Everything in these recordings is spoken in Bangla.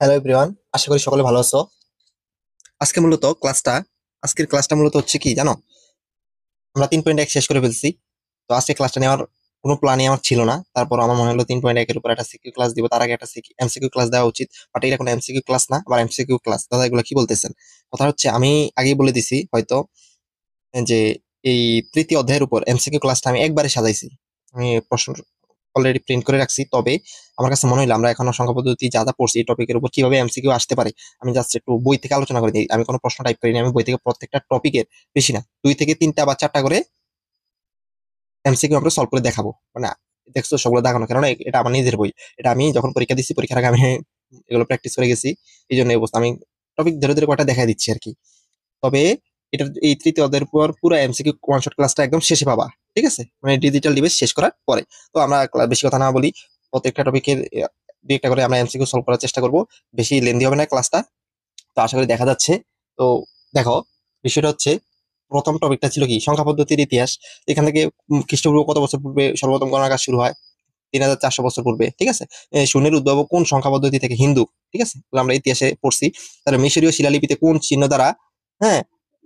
হ্যালো এভরিওয়ান, আশা করি সকলে ভালো আছো। আজকে মূলত ক্লাসটা আজকের ক্লাসটা মূলত হচ্ছে কি জানো, আমরা 3.1 শেষ করে ফেলছি। তো আজকে ক্লাসটা নেওয়ার কোনো প্ল্যানই আমার ছিল না, তারপর আমার মনে হলো 3.1 এর উপর একটা সিকিউ ক্লাস দিব, তার আগে একটা এমসিকিউ ক্লাস দেওয়া উচিত। বাট এটা কোনো এমসিকিউ ক্লাস না, আবার এমসিকিউ ক্লাস দাদা, এগুলো কি বলতেছেন? কথা হচ্ছে আমি আগেই বলে দিছি হয়তো যে এই তৃতীয় অধ্যায়ের উপর এমসিকিউ ক্লাসটা আমি একবারে সাজাইছি। আমি প্রশ্ন অলরেডি প্রিন্ট করে রাখছি, তবে আমার কাছে মনে হলো আমরা এখনো সংখ্যা পদ্ধতি যা যা পড়ছি এই টপিকের উপর কিভাবে এমসিকিউ আসতে পারে, আমি জাস্ট একটু বই থেকে আলোচনা করে দিই। আমি কোনো প্রশ্ন টাইপ করিনি, আমি বই থেকে প্রত্যেকটা টপিকের বেশি না 2 থেকে 3টা বা 4টা করে এমসিকিউ আমরা সলভ করে দেখাবো। মানে দেখছো সবগুলো দেখানো, কেননা এটা আমার নিজের বই। এটা আমি যখন পরীক্ষা দিচ্ছি, পরীক্ষার আগে আমি এগুলো প্র্যাকটিস করে গেছি, এই জন্য এই অবস্থা। আমি টপিক ধরে ধরে কয়টা দেখা দিচ্ছি আর কি। তবে এটার এই তৃতীয় অধ্যায়ের পর পুরো এমসিকিউ ওয়ান শট ক্লাসটা একদম শেষে পাবা, ঠিক আছে? মানে ডিজিটাল ডিভাইস শেষ করার পরে। তো আমরা বেশি কথা না বলি, প্রত্যেকটা টপিকের দুই একটা করে আমরা এমসিকিউ সলভ করার চেষ্টা করব। বেশি লেন্দি হবে না ক্লাসটা, তো আশা করি দেখা যাচ্ছে। তো দেখো, বিষয়টা হচ্ছে প্রথম টপিকটা ছিল কি, সংখ্যা পদ্ধতির ইতিহাস। এখান থেকে খ্রিস্টপূর্ব কত বছর পূর্বে সর্বপ্রথম গণনার কাজ শুরু হয়? 3,400 বছর পূর্বে, ঠিক আছে? শূন্যের উদ্ভব কোন সংখ্যা পদ্ধতি থেকে? হিন্দু, ঠিক আছে? এগুলো আমরা ইতিহাসে পড়ছি। তাহলে মিশরীয় শিলালিপিতে কোন চিহ্ন দ্বারা, হ্যাঁ,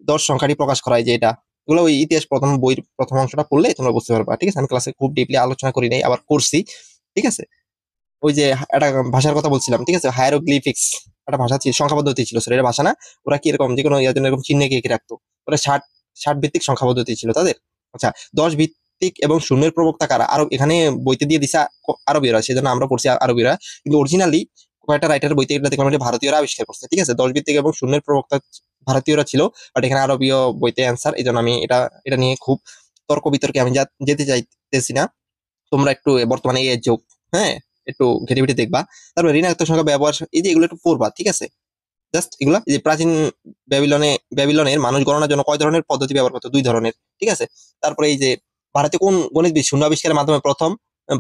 10 সংখ্যাটি প্রকাশ করা হয়, যে এটা, এগুলো ওই ইতিহাস প্রথম বইয়ের প্রথম অংশটা পড়লে তোমরা বুঝতে পারবা, ঠিক আছে? আমি ক্লাসে খুব ডিপলি আলোচনা করি নাই, আবার করছি, ঠিক আছে? ওই যে একটা ভাষার কথা বলছিলাম, ঠিক আছে, হায়ারোগ্লিফিক্স একটা ভাষা ছিল, সংখ্যা পদ্ধতি ছিল, সেটা এটা ভাষা না। ওরা কি এরকম যে কোনো ইয়ার জন্য এরকম চিহ্ন এঁকে এঁকে রাখতো। ওরা ষাট ষাট ভিত্তিক সংখ্যা পদ্ধতি ছিল তাদের। আচ্ছা, 10 ভিত্তিক এবং শূন্যের প্রবক্তা কারা? আরব, এখানে বইতে দিয়ে দিছে আরবীয়রা, সেজন্য আমরা পড়ছি আরবীরা, কিন্তু অরিজিনালি কয়েকটা রাইটারের বইতে এটা দেখলাম যে ভারতীয়রা আবিষ্কার করছে, ঠিক আছে? 10 ভিত্তিক এবং শূন্যের প্রবক্তা ভারতীয়রা ছিল, বাট এখানে আরবীয় বইতে অ্যান্সার। এই জন্য আমি এটা এটা নিয়ে খুব তর্ক বিতর্কে আমি যেতে চাইতেছি না। তোমরা একটু বর্তমানে এই যোগ, হ্যাঁ, একটু ঘেটে দেখবা। তারপরে ঋণাত্মক সংখ্যা ব্যবহার, এই যে এগুলো একটু পড়বা, ঠিক আছে? জাস্ট এগুলা, এই যে প্রাচীন ব্যাবিলনের মানুষ গণনার জন্য কয় ধরনের পদ্ধতি ব্যবহার করতো? 2 ধরনের, ঠিক আছে? তারপরে এই যে ভারতে কোন গণিতবিদ শূন্য আবিষ্কারের মাধ্যমে প্রথম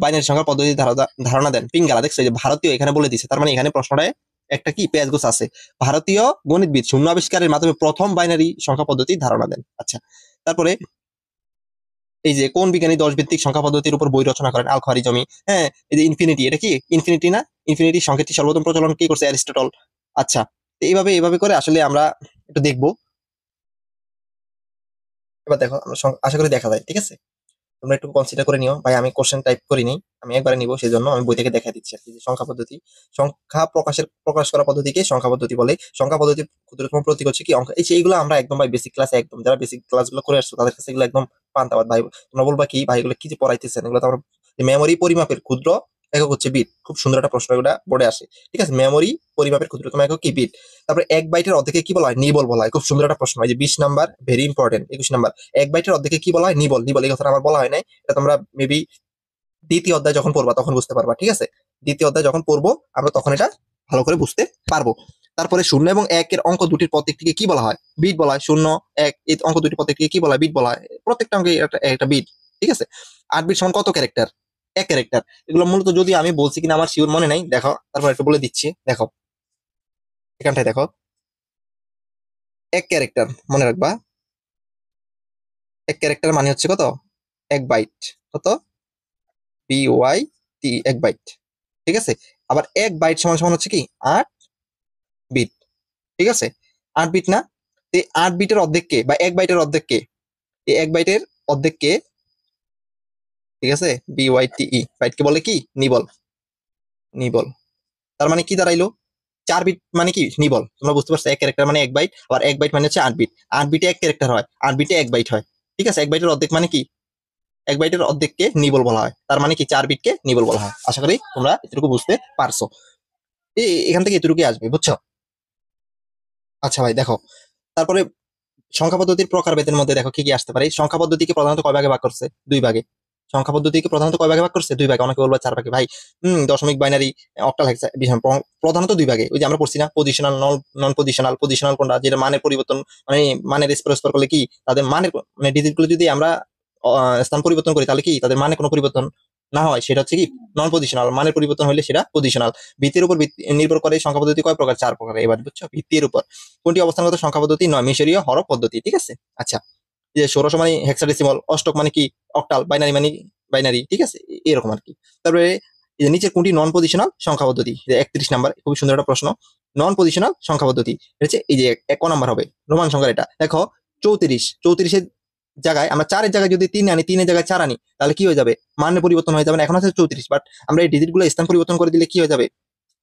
বাইনারি সংখ্যার পদ্ধতি ধারণা দেন? পিঙ্গালা। দেখছো, এই যে ভারতীয় এখানে বলে দিছে, তার মানে এখানে প্রশ্নটায় একটা কি পেঁয়াজ গোছ আছে। ভারতীয় গণিতবিদ শূন্য আবিষ্কারের মাধ্যমে প্রথম বাইনারি সংখ্যা পদ্ধতি ধারণা দেন। আচ্ছা, তারপরে এই যে কোন বিজ্ঞানী 10 ভিত্তিক সংখ্যা পদ্ধতির উপর বই রচনা করেন? আল খারিজমি। হ্যাঁ, এই যে ইনফিনিটি, এটা কি ইনফিনিটি না? ইনফিনিটি সংকেতটি সর্বপ্রথম প্রচলন কি করছে? অ্যারিস্টটল। আচ্ছা, তো এইভাবে এইভাবে করে আসলে আমরা একটু দেখবো। এবার দেখো, আমরা আশা করি দেখা যায়, ঠিক আছে? তোমরা একটু কনসিডার করে নিও ভাই, আমি কোশ্চেন টাইপ করিনি, আমি একবারে নিবো, সেই জন্য আমি বই থেকে দেখা দিচ্ছি আর কি। যে সংখ্যা পদ্ধতি, সংখ্যা প্রকাশ করা পদ্ধতিকে সংখ্যা পদ্ধতি বলে। সংখ্যা পদ্ধতির ক্ষুদ্রতম প্রতীক হচ্ছে কি? অঙ্ক। এই যে এইগুলো আমরা একদম ভাই বেসিক ক্লাসে, একদম যারা বেসিক ক্লাসগুলো করে আসছো তাদের কাছে এগুলো একদম পান্তাবাদ ভাই। তোমরা বলবা কি ভাই এগুলো কি যে পড়াইতেছেন, এগুলো তো আমরা মেমোরি পরিমাপের ক্ষুদ্র একক হচ্ছে বিট। খুব সুন্দর একটা প্রশ্ন, এটা বোর্ডে আসে, ঠিক আছে? মেমোরি পরিমাপের ক্ষুদ্রতম একক কি? বিট। তারপরে 1 বাইটের অর্ধেকে কি বলা হয়? নিবল বলা হয়। খুব সুন্দর একটা প্রশ্ন, এই যে 20 নাম্বার, ভেরি ইম্পর্টেন্ট। 21 নাম্বার, 1 বাইটের অর্ধেকে কি বলা হয়? নিবল। নিবল, এই কথাটা আমার বলা হয় নাই, এটা তোমরা মেবি দ্বিতীয় অধ্যায় যখন পড়বা তখন বুঝতে পারবা, ঠিক আছে? দ্বিতীয় অধ্যায় যখন পড়বো আমরা তখন এটা ভালো করে বুঝতে পারবো। তারপরে 0 এবং 1 এর অঙ্ক দুটির প্রত্যেকটিকে কি বলা হয়? বিট বলা হয়। 0, 1 এই অঙ্ক দুটির প্রত্যেকটিকে কি বলা হয়? বিট বলা হয়। প্রত্যেকটা অঙ্কে একটা একটা বিট, ঠিক আছে? 8 বিট সমান কত ক্যারেক্টার? 1 ক্যারেক্টার। এগুলো মূলত যদি আমি বলছি কিনা আমার শিওর মনে নাই, দেখো তারপর একটু বলে দিচ্ছি। দেখো এখানটায় দেখো, 1 ক্যারেক্টার মনে রাখবা। 1 ক্যারেক্টার মানে হচ্ছে কত? 1 বাইট। কত? BYT, 1 বাইট, ঠিক আছে? আবার 1 বাইট সমান সমান হচ্ছে কি? 8 বিট, ঠিক আছে? 8 বিট না? এই 8 বিটের অর্ধেক কে, বা 1 বাইটের অর্ধেক কে? এই 1 বাইটের অর্ধেক কে, ঠিক আছে? BYTE, বাইটকে বলে কি? নিবল। নিবল, তার মানে কি দাঁড়াইলো? 4 বিট মানে কি? নিবল। তোমরা বুঝতে পারছো? 1 ক্যারেক্টার মানে 1 বাইট, আবার 1 বাইট মানে হচ্ছে 8 বিট। 8 বিটে 1 ক্যারেক্টার হয়, 8 বিটে 1 বাইট হয়, ঠিক আছে? 1 বাইটের অর্ধেক মানে কি? 1 বাইটের অর্ধেককে নিবল বলা হয়, তার মানে কি? 4 বিটকে নিবল বলা হয়। আশা করি তোমরা এতটুকু বুঝতে পারছো। এখান থেকে এতটুকুই আসবে, বুঝছো? আচ্ছা ভাই দেখো, তারপরে সংখ্যা পদ্ধতির প্রকারভেদের মধ্যে দেখো কি কি আসতে পারে। সংখ্যা পদ্ধতিকে প্রধানত কয় ভাগে ভাগ করছে? 2 ভাগে। সংখ্যা পদ্ধতিকে প্রধানত কয় ভাগে ভাগ করছে? 2 ভাগে। অনেকে বলবো 4 ভাগে। ভাই দশমিক, বাইনারি, অক্টাল, হেক্সা প্রধানত 2 ভাগে। ওই যে আমরা পড়ছি না, পজিশনাল, নন পজিশনাল। পজিশনাল কোনটা? যেটা মানের পরিবর্তন, মানে মানের স্পর করলে কি তাদের মানের, মানে ডিজিট গুলো যদি আমরা স্থান পরিবর্তন করি তাহলে কি তাদের মানে কোনো পরিবর্তন না হয়, সেটা হচ্ছে কি নন পজিশনাল। মানের পরিবর্তন হলে সেটা পজিশনাল। ভিত্তির উপর নির্ভর করে সংখ্যা পদ্ধতি কয় প্রকার? 4 প্রকার। এবার বুঝছো? ভিত্তির উপর কোনটি অবস্থানগত সংখ্যা পদ্ধতি নয়? মিশরীয় হরফ পদ্ধতি, ঠিক আছে? আচ্ছা, যে ষোড়শ মানে হেক্সাডেসিমাল, অষ্টক মানে কি? অক্টাল, বাইনারি মানে বাইনারি, ঠিক আছে? এরকম আর কি। তারপরে এই যে নিচের কোনটি নন পজিশনাল সংখ্যা পদ্ধতি? 31 নাম্বার, খুবই সুন্দর একটা প্রশ্ন। নন পজিশনাল সংখ্যা পদ্ধতি হচ্ছে এই যে 1 নাম্বার হবে রোমান সংখ্যা। এটা দেখো 34 জায়গায় আমরা 4 এর জায়গায় যদি 3 আনি, 3 এর জায়গায় 4 আনি, তাহলে কি হয়ে যাবে? মানে পরিবর্তন হয়ে যাবে না? এখন আছে 34, বাট আমরা এই ডিজিট গুলো স্থান পরিবর্তন করে দিলে কি হয়ে যাবে?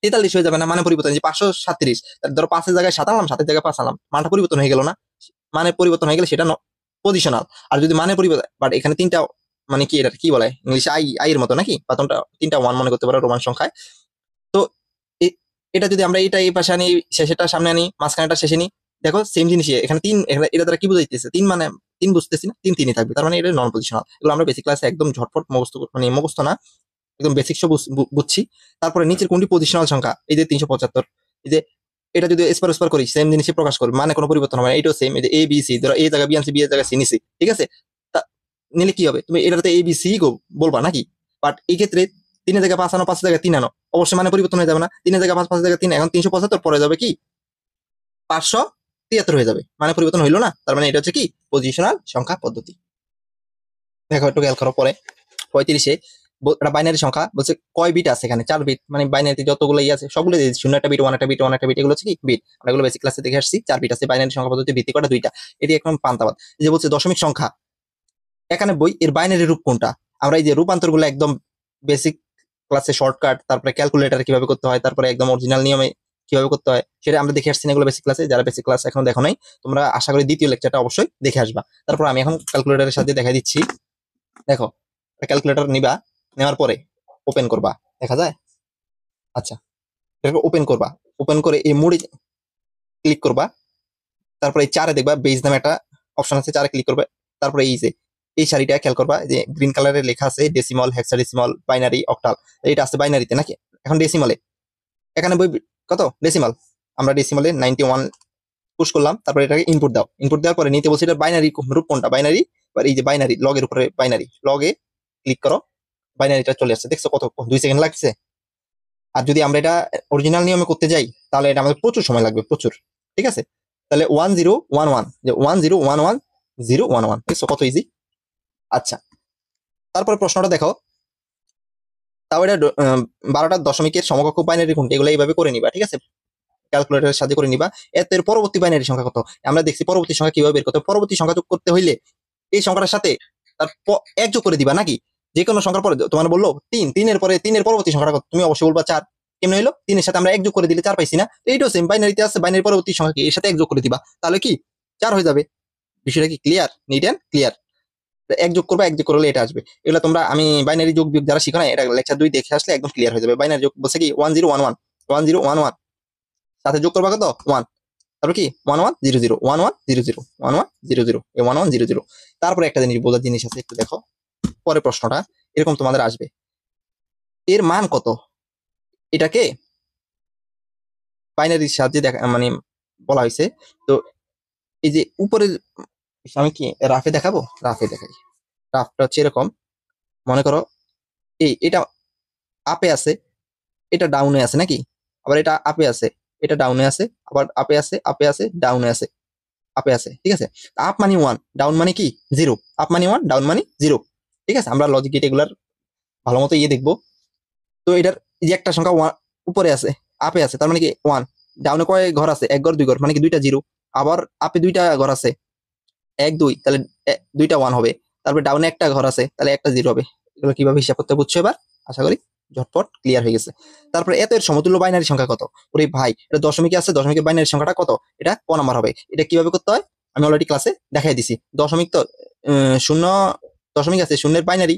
43 হয়ে যাবে না? মানে পরিবর্তন, যে 537, ধরো 5 এর জায়গায় 7 আনলাম, 7 এর জায়গায় 5 আনলাম, মানটা পরিবর্তন হয়ে গেল না? মানে পরিবর্তন হয়ে গেলে সেটা পজিশনাল। আর যদি মানে পরিবর্তন, বাট এখানে 3টা, মানে কি এটা কি বলে ইংলিশে, আই এর মতো নাকি, প্রথমটা 3টা 1 মনে করতে পারো রোমান সংখ্যায়। তো এটা যদি আমরা এটা এই পাশে আনি, শেষেরটা সামনে আনি, মাঝখানেটা শেষে নিই, দেখো সেম জিনিসই। এখানে 3, এটা দ্বারা কি বুঝাইতেছে? 3 মানে 3 বুঝতেছি না, 3 3ই থাকবে, তার মানে এটা নন পজিশনাল। এগুলো আমরা বেসিক ক্লাসে একদম ঝটপট মুখস্থ, মানে মুখস্থ না, একদম বেসিক সব বুঝছি। তারপরে নিচের কোনটি পজিশনাল সংখ্যা? এই যে 375, এই যে এটা যদি স্পার স্পার করি, সেম জিনিসই প্রকাশ করবে, মানে কোনো পরিবর্তন হবে না। এটাও সেম, এই যে এ বি সি, ধরো এ জায়গা বি আনছি, বি এর জায়গায় সি নিছি, ঠিক আছে? নিলে কি হবে? তুমি এটাতে এ বি সি বলবা নাকি? বাট এই ক্ষেত্রে 3 এর জায়গায় 5 আনো, 5 এর জায়গায় 3 আনো, অবশ্যই মানে পরিবর্তন হয়ে যাবে না? 3 এর জায়গায় 5, 5 এর জায়গায় 3, এখন 375 পরে যাবে কি 573 হয়ে যাবে, মানে পরিবর্তন হইলো না? তার মানে এটা হচ্ছে কি পজিশনাল সংখ্যা পদ্ধতি। দেখো একটু খেয়াল করো পরে 35-এ, এটা বাইনারি সংখ্যা বলছে কয় বিট আছে? এখানে 4 বিট, মানে বাইনারিতে যতগুলো আছে সবগুলো দিয়ে 0 একটা বিট, 1 একটা বিট, 1 একটা বিট, এগুলো হচ্ছে কি বিট। আমরা এগুলো বেসিক ক্লাসে দেখে আসছি। 4 বিট আছে বাইনারি সংখ্যা পদ্ধতি, ভিত্তি কটা 2টা। এটি একদম পান্তাবাদ। যে বলছে দশমিক সংখ্যা 91, এর বাইনারি রূপ কোনটা? আমরা এই যে রূপান্তর গুলো একদম বেসিক ক্লাসে শর্টকাট, তারপরে ক্যালকুলেটর কিভাবে করতে হয়, তারপরে একদম অরিজিনাল নিয়মে কিভাবে করতে হয় সেটা আমরা দেখে আসছি না এগুলো বেসিক ক্লাসে। যারা বেসিক ক্লাস এখনো দেখো নাই, তোমরা আশা করি দ্বিতীয় লেকচারটা অবশ্যই দেখে আসবা। তারপর আমি এখন ক্যালকুলেটরের সাথে দেখা দিচ্ছি। দেখো ক্যালকুলেটর নিবা, নেওয়ার পরে ওপেন করবা, দেখা যায়? আচ্ছা, এটাকে ওপেন করবা, ওপেন করে এই মোডে ক্লিক করবা। তারপরে এই 4-এ দেখবা বেজ নামে একটা অপশন আছে, 4-এ ক্লিক করবে। তারপরে এই যে এই সারিটা খেয়াল করবা, যে গ্রিন কালারের লেখা আছে ডেসিমাল, হেক্সাডেসিমাল, বাইনারি, অক্টাল। এটা আছে বাইনারিতে নাকি, এখন ডেসিমালে। এখানে কত ডেসিমাল? আমরা ডেসিমালে 91 পুশ করলাম। তারপরে এটাকে ইনপুট দাও, ইনপুট দেওয়ার পরে নিতে বলছি এটা বাইনারি রূপ কোনটা, বাইনারি। এবার এই যে বাইনারি লগের উপরে বাইনারি, লগে ক্লিক করো, বাইনারিটা চলে আসছে। দেখছো কত 2 সেকেন্ড লাগছে? আর যদি আমরা এটা অরিজিনাল নিয়মে করতে যাই, তাহলে এটা আমাদের প্রচুর সময় লাগবে, প্রচুর। ঠিক আছে, তাহলে 1011, যে 1011 দেখছো কত ইজি। আচ্ছা, তারপরে প্রশ্নটা দেখো, তাও এটা 12টা দশমিকের সমকক্ষ বাইনারি কোনটি, এগুলো এইভাবে করে নিবা, ঠিক আছে? ক্যালকুলেটরের সাথে করে নিবা। এর পরবর্তী বাইনারি সংখ্যা কত? আমরা দেখছি পরবর্তী সংখ্যা কিভাবে বের করতে হয়। পরবর্তী সংখ্যা যোগ করতে হইলে এই সংখ্যাটার সাথে তার 1 যোগ করে দিবা নাকি? যে কোনো সংখ্যার পরে তোমার বললো 3, 3-এর পরে 3-এর পরবর্তী সংখ্যাটা কত? তুমি অবশ্যই বলবা 4। কেমন হইলো? 3-এর সাথে আমরা 1 যোগ করে দিলে 4 পাইছি না? এইটাও সেম, বাইনারিতে আছে, বাইনারি পরবর্তী সংখ্যা কি, এর সাথে 1 যোগ করে দিবা, তাহলে কি 4 হয়ে যাবে। বিষয়টা কি ক্লিয়ার? Neat and clear. 1 যোগ করবা, 1 যোগ করলে এটা আসবে। এগুলো তোমরা, আমি বাইনারি যোগ বিয়োগ যারা শিখো না, এটা লেকচার 2 দেখে আসলে একদম ক্লিয়ার হয়ে যাবে। বাইনারি যোগ বলছে কি 1011 সাথে যোগ করবা কত 1, তারপর কি 1100 1100 1100 এই 1100। তারপরে একটা জিনিস বোঝার জিনিস আছে, একটু দেখো পরে প্রশ্নটা এরকম তোমাদের আসবে, এর মান কত? এটাকে বাইনারির সাহায্যে দেখা, মানে বলা হয়েছে। তো এই যে উপরে, আমি কি রাফে দেখাবো? রাফে দেখাই। রাফটা হচ্ছে এরকম, মনে করো এটা আপে আছে, এটা ডাউনে আছে নাকি, আবার এটা আপে আছে, এটা ডাউনে আছে, আবার আপে আছে, আপে আছে, ডাউনে আছে, আপে আছে, ঠিক আছে? আপ মানে 1, ডাউন মানে কি 0, আপ মানে 1, ডাউন মানে 0, ঠিক আছে? আমরা লজিক গেট এগুলার ভালো মতো দেখবো। তো এটার যে একটা সংখ্যা উপরে আছে, আপে আছে, তার মানে কি 1, ডাউনে কয় ঘর আছে? 1 ঘর 2 ঘর, মানে কি 2টা 0, আবার আপে 2টা ঘর আছে 1 2, তাহলে 2টা 1 হবে। তারপরে ডাউনে একটা ঘর আছে, তাহলে একটা 0 হবে। এগুলো কিভাবে হিসাব করতে বুঝছো এবার? আশা করি ঝটপট ক্লিয়ার হয়ে গেছে। তারপরে এত এর সমতুল্য বাইনারি সংখ্যা কত? ওরে ভাই, এটা দশমিকে আছে, দশমিকের বাইনারি সংখ্যাটা কত? এটা ক নাম্বার হবে? এটা কিভাবে করতে হয় আমি অলরেডি ক্লাসে দেখাই দিছি। দশমিক তো শূন্য, দশমিক আছে, শূন্যের বাইনারি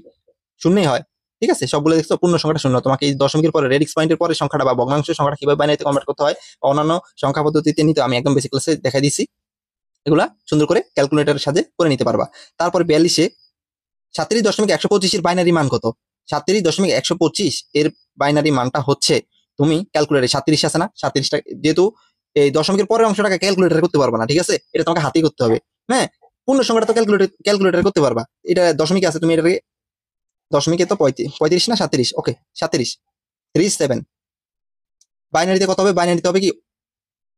শূন্যই হয়, ঠিক আছে? সবগুলো দেখছো পূর্ণ সংখ্যাটা শূন্য। তোমাকে এই দশমিকের পরে রেডিক্স পয়েন্টের পরে সংখ্যাটা বা ভগ্নাংশের সংখ্যাটা কিভাবে বাইনারিতে কনভার্ট করতে হয়, অন্যান্য সংখ্যা পদ্ধতিতে নিতে আমি একদম বেসিক ক্লাসে দেখাই দিছি। এগুলা সুন্দর করে ক্যালকুলেটরের সাথে করে নিতে পারবা। তারপর 42-এ 37.125 এর বাইনারি মান কত? 37.125 এর বাইনারি মানটা হচ্ছে, তুমি ক্যালকুলেটরে 37 আছে না, 37টা যেহেতু এই দশমিকের পরের অংশটাকে ক্যালকুলেটরে করতে পারবা না, ঠিক আছে? এটা তোমাকে হাতেই করতে হবে। হ্যাঁ, পূর্ণ সংখ্যাটা তো ক্যালকুলেটরে করতে পারবা। এটা দশমিকে আছে, তুমি এটাকে দশমিকে তো 35 না 37, ওকে 37 37। বাইনারিতে কত হবে? বাইনারিতে হবে কি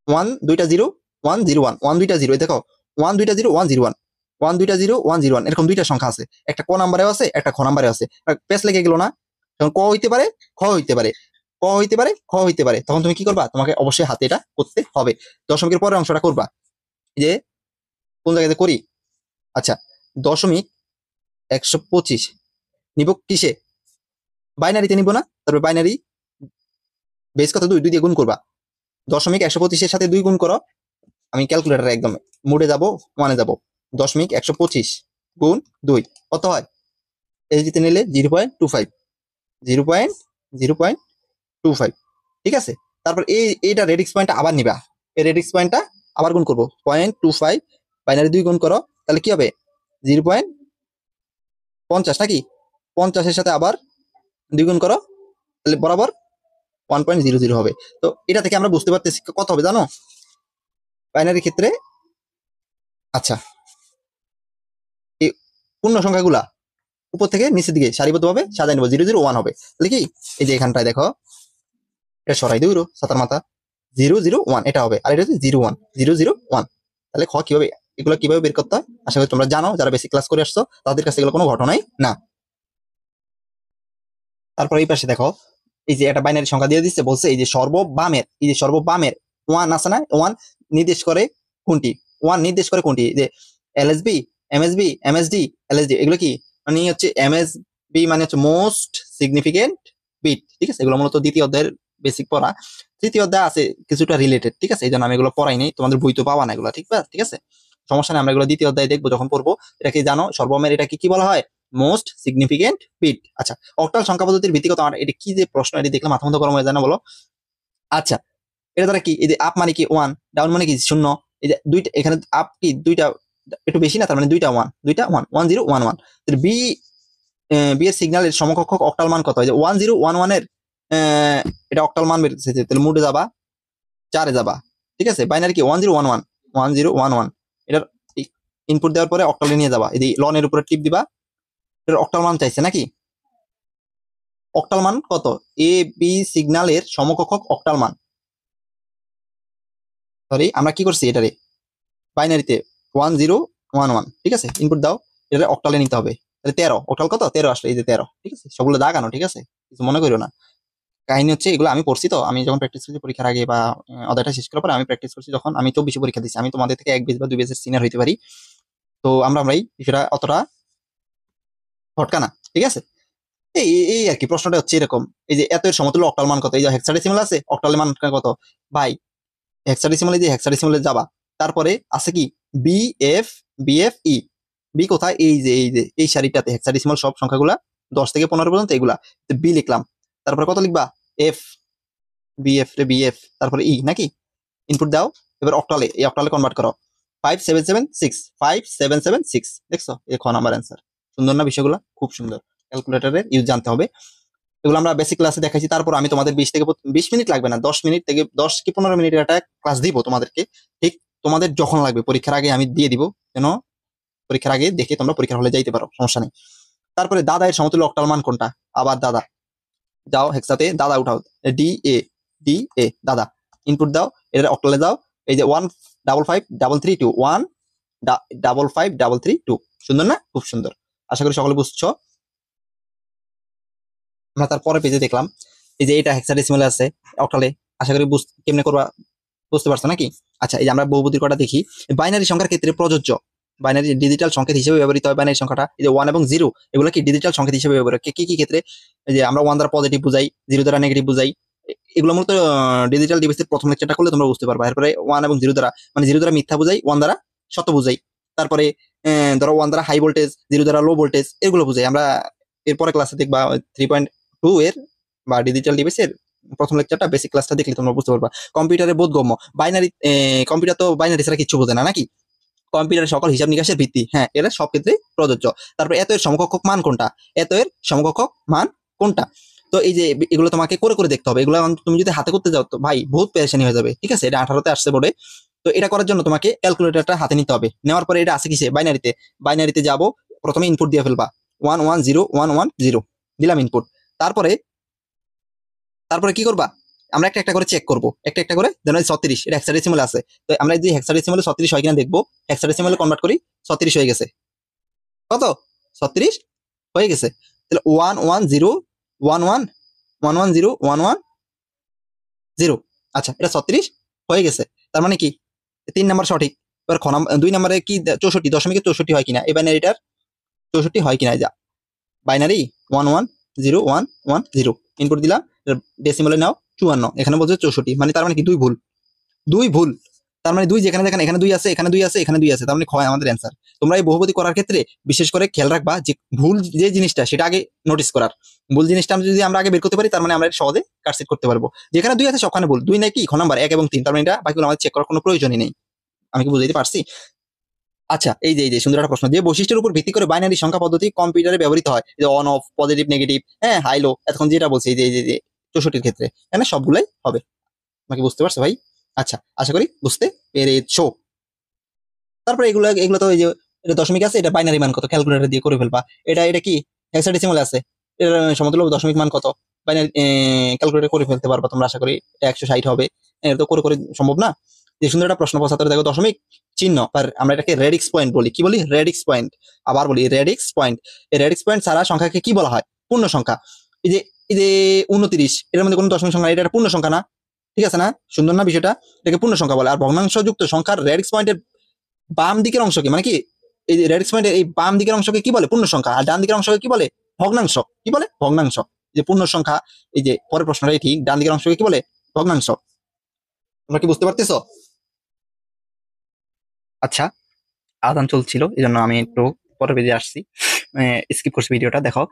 1 2টা 0 1 0 1 1 2টা 0, দেখো 1 2টা 0 1 0 1 1 2টা 0 1 0 1, এরকম দুইটা সংখ্যা আছে, একটা ক নাম্বারে আছে, একটা খ নাম্বারে আছে। পেস লেগে গেল না? তখন ক হইতে পারে, খ হইতে পারে, ক হইতে পারে, খ হইতে পারে, তখন তুমি কি করবা, তোমাকে অবশ্যই হাতে এটা করতে হবে। দশমিকের পরের অংশটা করবা, এই যে কোন জায়গাতে করি, আচ্ছা 0.125 নিব কিসে, বাইনারিতে নিব না, তারপরে বাইনারি বেস কত, 2 দিয়ে গুণ করবা, 0.125 সাথে 2 গুণ করো, আমি ক্যালকুলেটারে একদম মুডে যাব, ওয়ানে যাব, 0.125 গুণ 2 কত হয়, এই দিতে নিলে 0.25, 0.0.25, ঠিক আছে। তারপর এইটা রেডিক্স পয়েন্টটা আবার নিবা, এই রেডিক্স পয়েন্টটা আবার গুণ করবো, 0.25 বাইনারি 2 গুণ করো, তাহলে কি হবে 0.50 নাকি, 50-এর সাথে আবার 2 গুণ করো, তাহলে বরাবর 1.00 হবে। তো এটা থেকে আমরা বুঝতে পারতেছি কত হবে জানো বাইনারি ক্ষেত্রে, আচ্ছা এই পূর্ণ সংখ্যাগুলা উপর থেকে নিচের দিকে সারিবদ্ধভাবে সাজাই নেবো, 001 হবে, তাহলে কি এই যে এখানটায় দেখো, এটা সরাই দিই সাতার মাথা, 001 এটা হবে, আর এটা হচ্ছে 01001, তাহলে খ কিভাবে, এগুলো কিভাবে বের করতে হয় আশা করি তোমরা জানো, যারা বেসিক ক্লাস করে আসছো তাদের কাছে এগুলো কোনো ঘটনাই না। তারপর এই পাশে দেখো, এই যে একটা বাইনারি সংখ্যা দিয়ে দিচ্ছে, বলছে এই যে সর্ববামের, এই যে সর্ববামের ওয়ান আছে না, ওয়ান নির্দেশ করে কোনটি, ওয়ান নির্দেশ করে কোনটি, যে এলএসবি, এমএসবি, এমএসডি, এলএসডি, এগুলো কি মানে হচ্ছে এমএসবি মানে হচ্ছে মোস্ট সিগনিফিকেন্ট বিট, ঠিক আছে, এগুলো মূলত দ্বিতীয় অধ্যায়ের বেসিক পড়া, তৃতীয় অধ্যায় আছে কিছুটা রিলেটেড, ঠিক আছে, এই জন্য আমি এগুলো পড়াই নেই, তোমাদের বই তো পাওয়া না এগুলো, ঠিক আছে, সমস্যা নেই, আমরা এগুলো দ্বিতীয় অধ্যায় দেখবো যখন পড়বো। এটা কি জানো সর্বমের এটা কি বলা হয়, মোস্ট সিগনিফিকেন্ট বিট। আচ্ছা অক্টাল সংখ্যা পদ্ধতির ভিত্তিগত, এটা কি যে প্রশ্ন, এটি দেখলে মাথা মতো গরম হয়ে যায় না বলো। আচ্ছা এটা দ্বারা কি, এই যে আপ মানে কি ওয়ান, ডাউন মানে কি শূন্য, এই যে দুইটা এখানে আপ কি দুইটা, একটু বেশি না, তার মানে দুইটা ওয়ান, 1011, বি বি এর সিগন্যালের সমকক্ষ অক্টাল মান কত, হয় যে 1011 এর এটা অক্টাল মান বেরোতেছে, তাহলে মুডে যাবা, 4-এ যাবা, ঠিক আছে, বাইনারি কি 1011, এটার ইনপুট দেওয়ার পরে অক্টালে নিয়ে যাবা, এই লনের উপরে টিপ দিবা, এটার অক্টাল মান চাইছে নাকি, অক্টাল মান কত, এ বি সিগন্যালের সমকক্ষ অক্টাল মান, সরি আমরা কি করছি এটারে বাইনারিতে 1011, ঠিক আছে, ইনপুট দাও, এটা অক্টালে নিতে হবে, তাহলে 13, অক্টাল কত 13 আসলে, এই যে 13, ঠিক আছে, সবগুলো দাগানো, ঠিক আছে, কিছু মনে করিও না, কাহিনী হচ্ছে এগুলো আমি পড়ছি, তো আমি যখন প্র্যাকটিস করছি পরীক্ষার আগে বা অধ্যায়টা শেষ করার পরে আমি প্র্যাকটিস করছি, যখন আমি 24 পরীক্ষা দিচ্ছি, আমি তোমাদের থেকে 1 বেস বা 2 বেসের সিনিয়র হইতে পারি, তো আমরাই বিষয়টা অতটা ফটকা না, ঠিক আছে, এই এই আর কি, প্রশ্নটা হচ্ছে এরকম, এই যে এত এর সমতুল্য অক্টাল মান কত, এই যে হেক্সাডেসিমাল আছে, অক্টালের মান কত ভাই, হেক্সাডেসিমালে যে হেক্সাডেসিমালে যাবা, তারপরে আছে কি বিএফ, বিএফ ই, বি কোথায়, এই যে এই সারিটাতে হেক্সাডেসিমাল সব সংখ্যাগুলা 10 থেকে 15 পর্যন্ত, এগুলা বি লিখলাম, তারপরে কত লিখবা এফ, বিএফ রে বিএফ, তারপরে ই নাকি, ইনপুট দাও, এবার অক্টালে, এই অক্টালে কনভার্ট করো, 5776, দেখছো এই খ নাম্বার অ্যান্সার, সুন্দর না বিষয়গুলো, খুব সুন্দর, ক্যালকুলেটরের ইউজ জানতে হবে, এগুলো আমরা বেসিক ক্লাসে দেখাইছি, তারপর আমি তোমাদের 20 মিনিট লাগবে না, 10 মিনিট থেকে 10 কি 15 মিনিট একটা ক্লাস দিব তোমাদেরকে, ঠিক তোমাদের যখন লাগবে পরীক্ষার আগে আমি দিয়ে দিব, যেন পরীক্ষার আগে দেখে তোমরা পরীক্ষার হলে যাইতে পারো, সমস্যা নেই। তারপরে দাদা এর সমতুল্য অক্টাল মান কোনটা, আবার দাদা যাও হেক্সাতে দাদা উঠাও, ডি এ দাদা, ইনপুট দাও, এটা অক্টালে দাও, এই যে 15533 15533, সুন্দর না, খুব সুন্দর, আশা করি সকলে বুঝছো। আমরা তারপরে পেজে দেখলাম, এই যে এটা হেক্সাডেসিমালে আছে অক্টালে, আশা করি কেমনে করবা বুঝতে পারছো নাকি। আচ্ছা এই যে আমরা বহুপদীর কটা দেখি, বাইনারি সংখ্যার ক্ষেত্রে প্রযোজ্য, বাইনারি ডিজিটাল সংকেত হিসেবে ব্যবহৃত হয় বাইনারি সংখ্যাটা, এই যে 1 এবং 0 এগুলো কি ডিজিটাল সংকেত হিসেবে ব্যবহৃত হয়, কি ক্ষেত্রে, এই যে আমরা 1 দ্বারা পজিটিভ বুঝাই, 0 দ্বারা নেগেটিভ বুঝাই, এগুলো মূলত ডিজিটাল ডিভাইসের প্রথম লেকচারটা করলে তোমরা বুঝতে পারবে। এরপরে 1 এবং 0 দ্বারা, মানে 0 দ্বারা মিথ্যা বুঝাই, 1 দ্বারা সত্য বুঝাই, তারপরে ধরো 1 দ্বারা হাই ভোল্টেজ, 0 দ্বারা লো ভোল্টেজ, এগুলো বুঝাই আমরা, এরপরে ক্লাসে দেখবা 3.2 এর বা ডিজিটাল ডিভাইসের প্রথম লেকচারটা, বেসিক ক্লাসটা দেখলে তোমরা বুঝতে পারবা। কম্পিউটারে বোধগম্য, বাইনারি, কম্পিউটার তো বাইনারি ছাড়া কিছু বোঝে না নাকি, কম্পিউটারের সকল হিসাব নিকাশের ভিত্তি, হ্যাঁ এটা সব ক্ষেত্রে প্রযোজ্য। তারপর এত এর সমকক্ষ মান কোনটা, এত এর সমকক্ষ মান কোনটা, তো এই যে এগুলো তোমাকে করে করে দেখতে হবে, এগুলো তুমি যদি হাতে করতে যাও তো ভাই বহুত পেরেশানি হয়ে যাবে, ঠিক আছে, এটা 18তে আসছে বোর্ডে, তো এটা করার জন্য তোমাকে ক্যালকুলেটরটা হাতে নিতে হবে, নেওয়ার পরে এটা আছে কিসে বাইনারিতে, বাইনারিতে যাবো, প্রথমে ইনপুট দিয়ে ফেলবা 110 দিলাম ইনপুট, তারপরে তারপরে কি করবা, আমরা একটা একটা করে চেক করবো, একটা একটা করে, যেন 36 এটা হেক্সাডেসিমাল আছে, তো আমরা যদি হেক্সাডেসিমালে 36 হয় কিনা দেখবো, হেক্সাডেসিমালে কনভার্ট করি, 36 হয়ে গেছে, কত 36 হয়ে গেছে, তাহলে 110 11 আচ্ছা, এটা 36 হয়ে গেছে। তার মানে কি 3 নাম্বার সঠিক। এবার 2 নম্বরে কি 64 দশমিকে 64 হয় কিনা, এই বাইনারিটার 64 হয় কিনা, যা বাইনারি 110110 ইনপুট দিলাম, ডেসিমালে নাও 54, এখানে বলছে 64, মানে তার মানে কি 2 ভুল, 2 ভুল। তার মানে 2 যেখানে দেখেন এখানে 2 আছে, এখানে 2 আছে, এখানে 2 আছে, তার মানে হয় আমাদের অ্যান্সার। তোমরা এই বহুপদী করার ক্ষেত্রে বিশেষ করে খেয়াল রাখবা যে ভুল যে জিনিসটা সেটা আগে নোটিস করার। ভুল জিনিসটা যদি আমরা আগে বের করতে পারি, তার মানে আমরা সহজে কাটসিট করতে পারবো। যেখানে 2 আছে সবখানে ভুল, 2 নাই কি খ নাম্বার 1 এবং 3, তার মানে এটা বাকিগুলো আমাদের চেক করার কোনো প্রয়োজনই নেই। আমি কি বুঝাইতে পারছি? আচ্ছা, এই যে সুন্দর একটা প্রশ্ন, যে বৈশিষ্ট্যের উপর ভিত্তি করে বাইনারি সংখ্যা পদ্ধতি কম্পিউটারে ব্যবহৃত হয়, যে অন অফ, পজিটিভ নেগেটিভ, হ্যাঁ, হাই লো, এতক্ষণ যেটা বলছি যে 64 ক্ষেত্রে, এখানে সবগুলাই হবে। আমাকে বুঝতে পারছো ভাই? আচ্ছা, আশা করি বুঝতে পেরেছো। তারপরে এগুলো এগুলো তো এই যে এটা দশমিক আছে, এটা বাইনারি মান কত ক্যালকুলেটর দিয়ে করে ফেলবা। এটা কি হেক্সাডেসিমাল আছে, এর সমতুল্য দশমিক মান কত বাইনারি ক্যালকুলেটর করে ফেলতে পারবা তোমরা, আশা করি এটা 160 হবে। এটা তো করে সম্ভব না। যে সুন্দর একটা প্রশ্ন 75 দেখো, দশমিক চিহ্ন, আর আমরা এটাকে রেডিক্স পয়েন্ট বলি। কি বলি? Radix point. আবার বলি রেডিক্স পয়েন্ট। এই রেডিক্স পয়েন্ট ছাড়া সংখ্যাকে কি বলা হয়? পূর্ণ সংখ্যা। এই যে 29, এর মধ্যে কোনো দশমিক সংখ্যা, এটা পূর্ণ সংখ্যা না? ঠিক আছে না? সুন্দর না বিষয়টা? এটাকে পূর্ণ সংখ্যা বলে। আর ভগ্নাংশযুক্ত সংখ্যার রেডিক্স পয়েন্টের বাম দিকের অংশকে, মানে কি এই যে রেডিক্স পয়েন্টের এই বাম দিকের অংশকে কি বলে? পূর্ণ সংখ্যা। আর ডান দিকের অংশকে কি বলে? ভগ্নাংশ। কি বলে? ভগ্নাংশ। যে পূর্ণ সংখ্যা, এই যে পরের প্রশ্নটাই ঠিক, ডান দিকের অংশকে কি বলে? ভগ্নাংশ। তোমরা কি বুঝতে পারতেছো? আচ্ছা, আদান চলছিল, এই জন্য আমি একটু পরে বেজে আসছি, স্কিপ করছি ভিডিওটা। দেখো